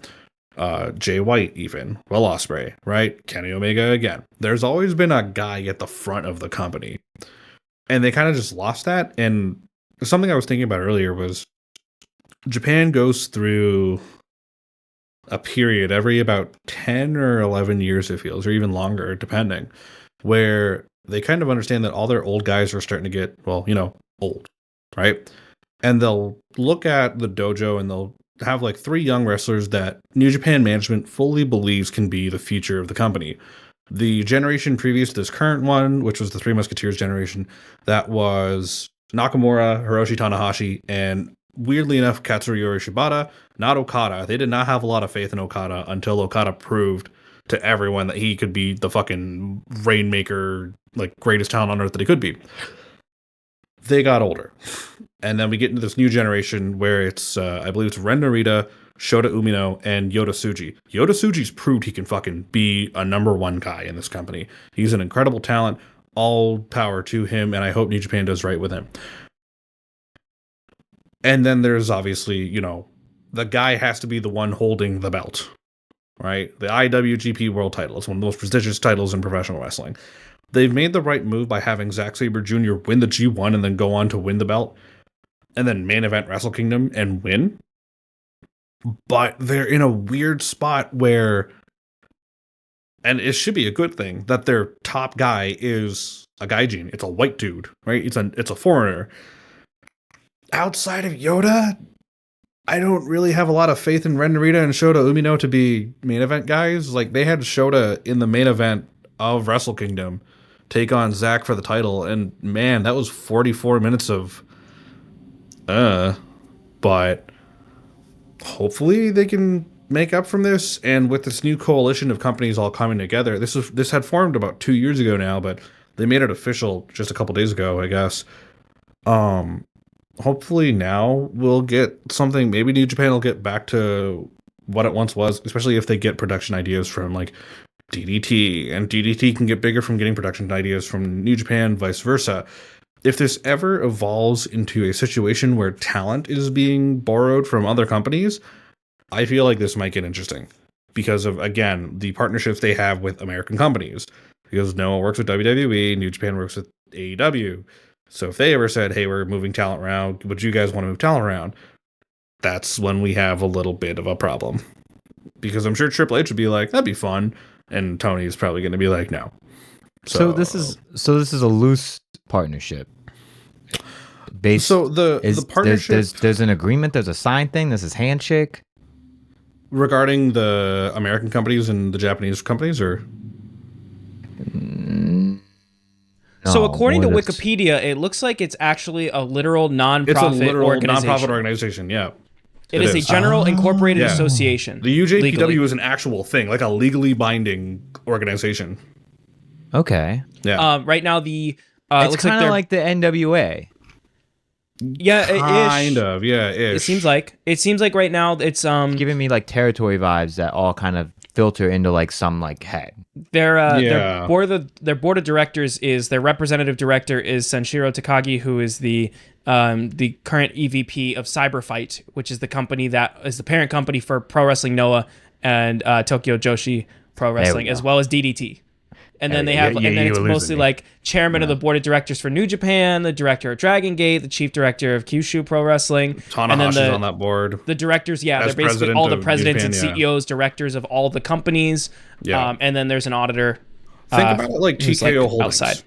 Jay White even, Will Ospreay, right? Kenny Omega again. There's always been a guy at the front of the company. And they kind of just lost that. And something I was thinking about earlier was Japan goes through a period every about 10 or 11 years, it feels, or even longer, depending, where they kind of understand that all their old guys are starting to get, old, right? And they'll look at the dojo and they'll have like 3 young wrestlers that New Japan management fully believes can be the future of the company. The generation previous to this current one, which was the Three Musketeers generation, that was Nakamura, Hiroshi Tanahashi, and weirdly enough, Katsuyori Shibata, not Okada. They did not have a lot of faith in Okada until Okada proved to everyone that he could be the fucking rainmaker, like greatest talent on earth that he could be. They got older. And then we get into this new generation where it's, I believe it's Ren Narita, Shota Umino, and Yota Tsuji. Yota Tsuji's proved he can fucking be a number 1 guy in this company. He's an incredible talent. All power to him, and I hope New Japan does right with him. And then there's obviously, the guy has to be the one holding the belt, right? The IWGP World title is one of the most prestigious titles in professional wrestling. They've made the right move by having Zack Sabre Jr. win the G1 and then go on to win the belt, and then main event Wrestle Kingdom and win. But they're in a weird spot where, and it should be a good thing, that their top guy is a gaijin. It's a white dude, right? It's a foreigner. Outside of Yoda, I don't really have a lot of faith in Ren Narita and Shota Umino to be main event guys. Like, they had Shota in the main event of Wrestle Kingdom take on Zack for the title, and man, that was 44 minutes of but hopefully they can make up from this. And with this new coalition of companies all coming together, this had formed about 2 years ago now, but they made it official just a couple days ago, I guess. Hopefully now we'll get something. Maybe New Japan will get back to what it once was, especially if they get production ideas from like DDT, and DDT can get bigger from getting production ideas from New Japan, vice versa. If this ever evolves into a situation where talent is being borrowed from other companies, I feel like this might get interesting because of, again, the partnerships they have with American companies. Because Noah works with WWE, New Japan works with AEW. So if they ever said, hey, we're moving talent around, would you guys want to move talent around? That's when we have a little bit of a problem. Because I'm sure Triple H would be like, that'd be fun. And Tony's probably going to be like, no. So this is a loose partnership. So the partnership, there's an agreement, there's a signed thing, this is handshake regarding the American companies and the Japanese companies, or so according to Wikipedia, it looks like it's actually a literal non-profit organization. Yeah, it is a general incorporated association. The UJPW legally is an actual thing, like a legally binding organization. Okay. Yeah. Right now the it's kind of like the NWA. Yeah, kind of. Yeah, it seems like right now it's giving me like territory vibes that all kind of filter into like some like head. Their board of directors is their representative director is Senshiro Takagi, who is the current EVP of Cyberfight, which is the company that is the parent company for Pro Wrestling Noah and Tokyo Joshi Pro Wrestling, as well as DDT. And then they have, and then it's mostly like chairman of the board of directors for New Japan, the director of Dragon Gate, the chief director of Kyushu Pro Wrestling. Tanahashi's on that board. The directors, they're basically all the presidents and CEOs, directors of all the companies. Yeah. And then there's an auditor. Think about it like TKO Holdings. Outside.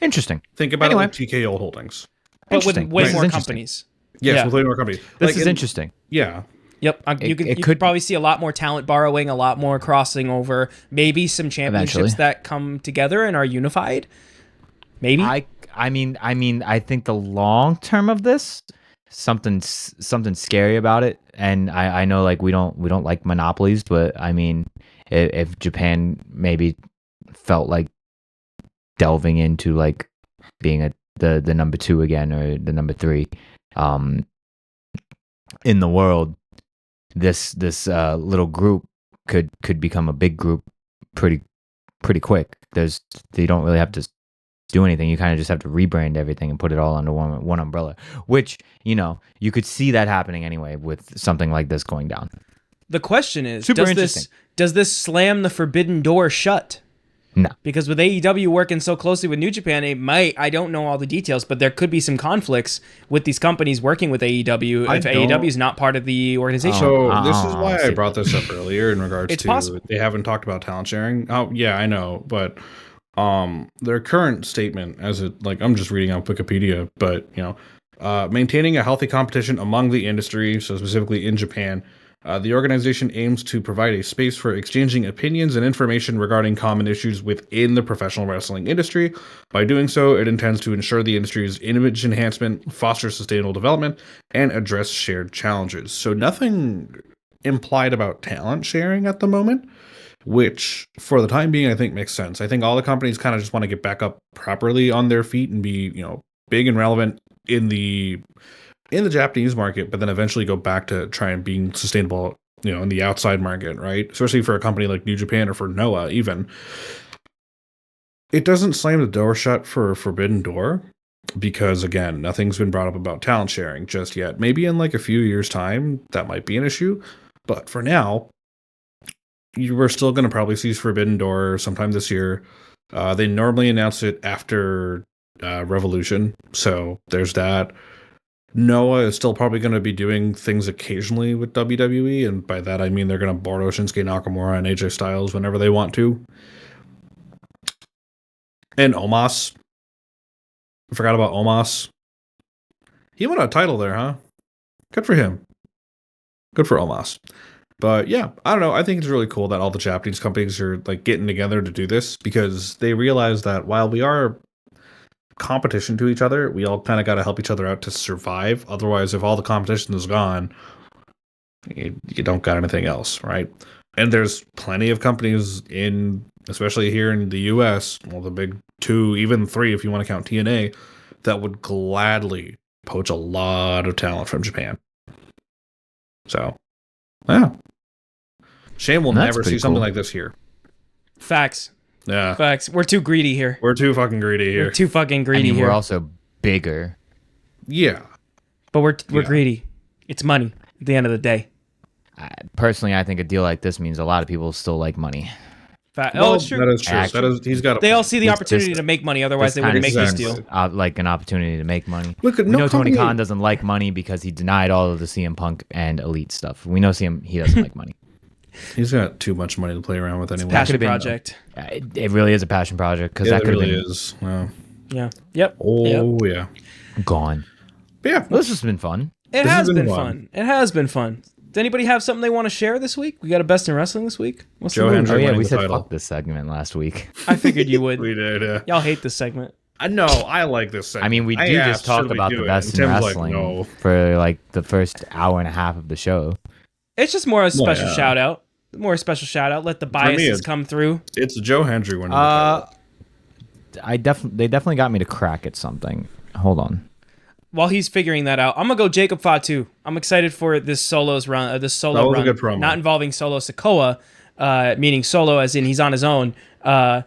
Interesting. Think about it like TKO Holdings. But with way more companies. Yes, with way more companies. This is interesting. Yeah. Yep, you could probably see a lot more talent borrowing, a lot more crossing over, maybe some championships that come together and are unified. Maybe. I mean, I think the long term of this, something scary about it. And I know like we don't like monopolies, but I mean, if Japan maybe felt like delving into like being the number 2 again or the number 3 in the world, this little group could become a big group pretty quick. They don't really have to do anything. You kind of just have to rebrand everything and put it all under one umbrella, which, you could see that happening anyway with something like this going down. The question is, does this slam the forbidden door shut? No. Because with AEW working so closely with New Japan, it might, I don't know all the details, but there could be some conflicts with these companies working with AEW if AEW is not part of the organization. So this is why I brought this up earlier in regards to possible. They haven't talked about talent sharing. Oh, yeah, I know. But their current statement, I'm just reading out Wikipedia, but, maintaining a healthy competition among the industry, so specifically in Japan, the organization aims to provide a space for exchanging opinions and information regarding common issues within the professional wrestling industry. By doing so, it intends to ensure the industry's image enhancement, foster sustainable development, and address shared challenges. So nothing implied about talent sharing at the moment, which for the time being, I think makes sense. I think all the companies kind of just want to get back up properly on their feet and be, big and relevant in the Japanese market, but then eventually go back to trying being sustainable, in the outside market, right? Especially for a company like New Japan or for Noah, even. It doesn't slam the door shut for Forbidden Door because, again, nothing's been brought up about talent sharing just yet. Maybe in like a few years' time, that might be an issue. But for now, we're still going to probably see Forbidden Door sometime this year. They normally announce it after Revolution, so there's that. Noah is still probably going to be doing things occasionally with WWE, and by that I mean they're going to borrow Shinsuke Nakamura and AJ Styles whenever they want to. And Omos. I forgot about Omos. He won a title there, huh? Good for him. Good for Omos. But yeah, I don't know. I think it's really cool that all the Japanese companies are like getting together to do this because they realize that while we are competition to each other, we all kind of got to help each other out to survive. Otherwise, if all the competition is gone, you don't got anything else, right? And there's plenty of companies especially here in the US, well, the big 2, even 3 if you want to count TNA, that would gladly poach a lot of talent from Japan. So, yeah. Shame we'll never see something like this here. Facts. Yeah. Facts. We're too greedy here. We're too fucking greedy here. We're also bigger. Yeah. But we're greedy. It's money at the end of the day. Personally, I think a deal like this means a lot of people still like money. It's true. That is true. That is, he's got. They all see the It's opportunity just- to make money. Otherwise, they This wouldn't make kinda this seems deal. like an opportunity to make money. Look, We no know Tony company- Khan doesn't like money because he denied all of the CM Punk and Elite stuff. We know he doesn't like money. He's got too much money to play around with anyway. Passion could've been- project. It really is a passion project because Yeah, that it could have really been is. Yeah. Yeah. Yep. Oh Yep. yeah. gone. But yeah. Well, this has been fun. It This has has been been fun. fun. It has been fun. Does anybody have something they want to share this week? We got a best in wrestling this week. What's Joe the Hendry. move? Oh yeah, winning we the said title. fuck this segment last week. I figured you would. We did. Yeah. Y'all hate this segment. I know. I like this segment. I mean, we do just talk about the best in wrestling for like the first hour and a half of the show. It's just more a special yeah. shout out. More a special shout out. Let the me, biases it's- come through. It's Joe Hendry winning the title. They definitely got me to crack at something. Hold on. While he's figuring that out, I'm gonna go Jacob Fatu. I'm excited for this solo's run. This solo That was a run, good promo. not involving Solo Sikoa, meaning solo as in he's on his own. Well,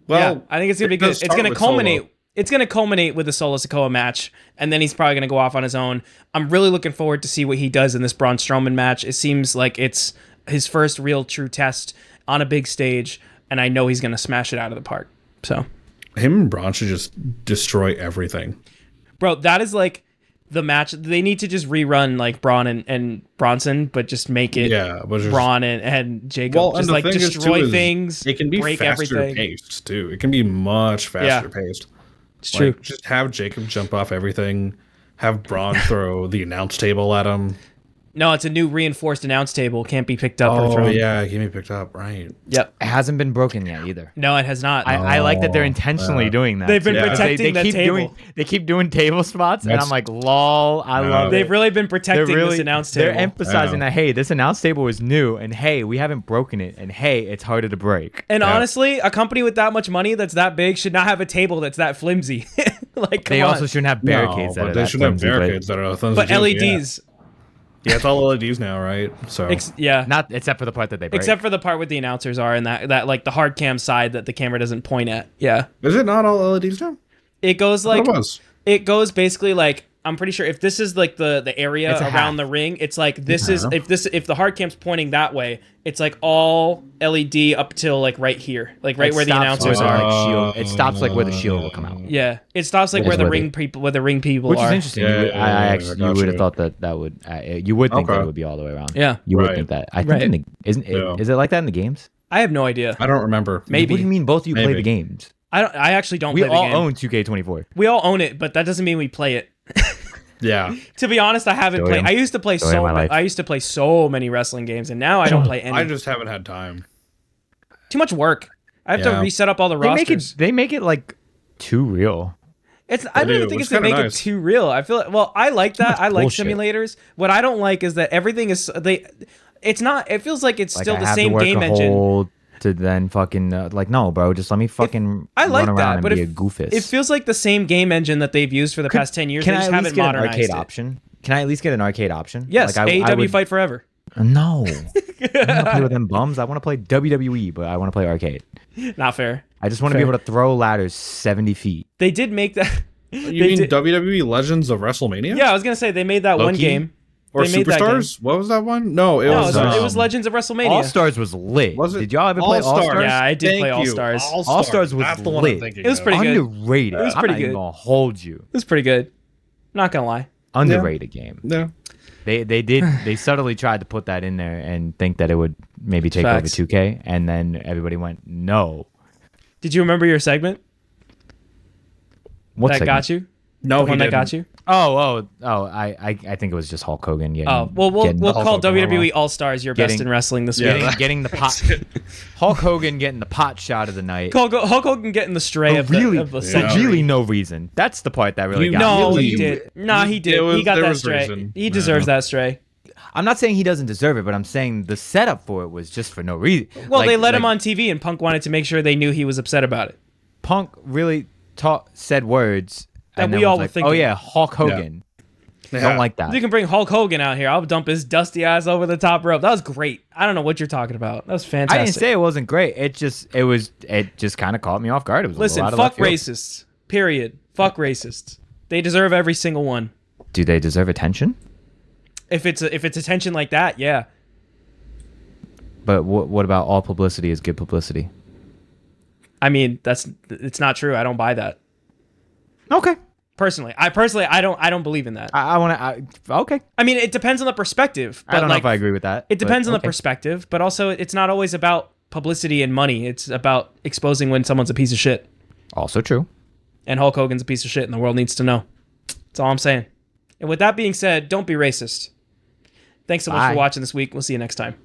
Yeah, I think it's gonna be good. does It's start gonna with culminate. Solo. It's gonna culminate with the Solo Sikoa match, and then he's probably gonna go off on his own. I'm really looking forward to see what he does in this Braun Strowman match. It seems like it's his first real true test on a big stage, and I know he's gonna smash it out of the park. So, Him and Braun should just destroy everything. bro, that is like the match. They need to just rerun like Braun and Bronson, but just make it But just, Braun and Jacob. Well, just and the like thing is, destroy too, is things, It can be break faster everything. paced too. It can be much faster paced. It's true. Like, just have Jacob jump off everything. Have Braun throw the announce table at him. No, it's a new reinforced announce table. Can't be picked up or Oh thrown. yeah, he me picked up. Right. Yep. It hasn't been broken yet either. No, it has not. I like that they're intentionally doing that. They've been too, because protecting they the keep table. They keep doing table spots, and That's- I'm like, lol, I love They've it. really been protecting this announce table. They're emphasizing Yeah. that, hey, this announce table is new, and hey, we haven't broken it, and hey, it's harder to break. And Yeah. honestly, a company with that much money that's that big should not have a table that's that flimsy. Like, come They on. also shouldn't have barricades that but are they that should have flimsy, but barricades that are flimsy but too, LEDs. Yeah, it's all LEDs now, right? So Yeah. not except for the part that they break. Except for the part where the announcers are and that like the hard cam side that the camera doesn't point at. Yeah. is it not all LEDs now? It goes I like thought it was. it goes basically like I'm pretty sure if this is like the area It's a around half. the ring, it's like this is if the hard cam's pointing that way, it's like all LED up till like right here, like right It where the stops announcers where the, are. like, shield. It stops like where the shield will come out. Yeah, it stops like Which where is the where ring people Which are. is interesting. Yeah, you would, yeah, I yeah, actually, I you got would have you. thought that would. You would think that Okay. it would be all the way around. Yeah. You would Right. think that. I think Right. in the, isn't Yeah. it, is it like that in the games? I have no idea. I don't remember. Maybe. What do you mean both of you play Maybe. the games? I actually don't We play the all game. own 2K24. We all own it, but that doesn't mean we play it. Yeah, To be honest, I haven't Story played. of- I used to play story of my life. I used to play so many wrestling games, and now I don't play any. I just haven't had time. Too much work. I have to Yeah. reset up all the They rosters. make it like too real. I don't They even do, think which it's gonna kinda make nice. it too real. I feel well. I like that. I like bullshit. simulators. What I don't like is that everything is It's not. It feels like it's Like still I the have same to work game a engine. whole to then fucking like no, bro. Just let me fucking I like run around that, and but be if a goofus. it feels like the same game engine that they've used for the past 10 years. Can They I just at haven't least get an modernized arcade it. option? Can I at least get an arcade option? Yes, Like, AEW would- Fight Forever. No, I don't want to play with them bums. I want to play WWE, but I want to play arcade. Not fair. I just want to be Fair. able to throw ladders 70 feet. They did make that. You They mean did- WWE Legends of WrestleMania? Yeah, I was gonna say they made that one Loki? game. Or They made that game. Superstars? What was that one? No, it No, was. it was Legends of WrestleMania. All Stars was lit. Was it? Did y'all ever play All Stars? Yeah, I did play Thank you. All-Stars. All-Stars was That's the one lit. I'm thinking It was of. pretty good. Underrated. It was I'm pretty not even good. gonna hold you. It was pretty good. Not gonna lie. Underrated game. Yeah. They subtly tried to put that in there and think that it would maybe take Facts. over 2K, and then everybody went no. Did you remember your segment What that segment? got you? No, The one that got you? Oh! I think it was just Hulk Hogan getting. Oh, well, we'll getting, call Hulk Hogan WWE All Stars your best Getting- in wrestling this Yeah. week. getting the pot. Hulk Hogan getting the pot shot of the night. Hulk Hogan getting the stray For of really, the for century. really no reason. That's the part that really You- got No, me. he You- did. Nah, he did. It was- He got there that was stray. reason. He deserves that stray. I'm not saying he doesn't deserve it, but I'm saying the setup for it was just for no reason. Well, Like- they let him like on TV, and Punk wanted to make sure they knew he was upset about it. Punk really said words That and then we all was were like, thinking. oh yeah, Hulk Hogan. Yeah. Don't like that. You can bring Hulk Hogan out here. I'll dump his dusty ass over the top rope. That was great. I don't know what you're talking about. That was I fantastic. didn't say it wasn't great. It just kind of caught me off guard. It was a Listen, little out of fuck left field. racists. Period. Fuck racists. They deserve every single one. Do they deserve attention? If it's attention like that, yeah. But what about all publicity is good publicity? I mean, it's not true. I don't buy that. Okay. Personally, I don't believe in that. I want to. Okay. I mean, it depends on the perspective. But I don't know if I agree with that. It depends on the okay. perspective, but also it's not always about publicity and money. It's about exposing when someone's a piece of shit. Also true. And Hulk Hogan's a piece of shit, and the world needs to know. That's all I'm saying. And with that being said, don't be racist. Thanks so much for watching this week. We'll see you next time.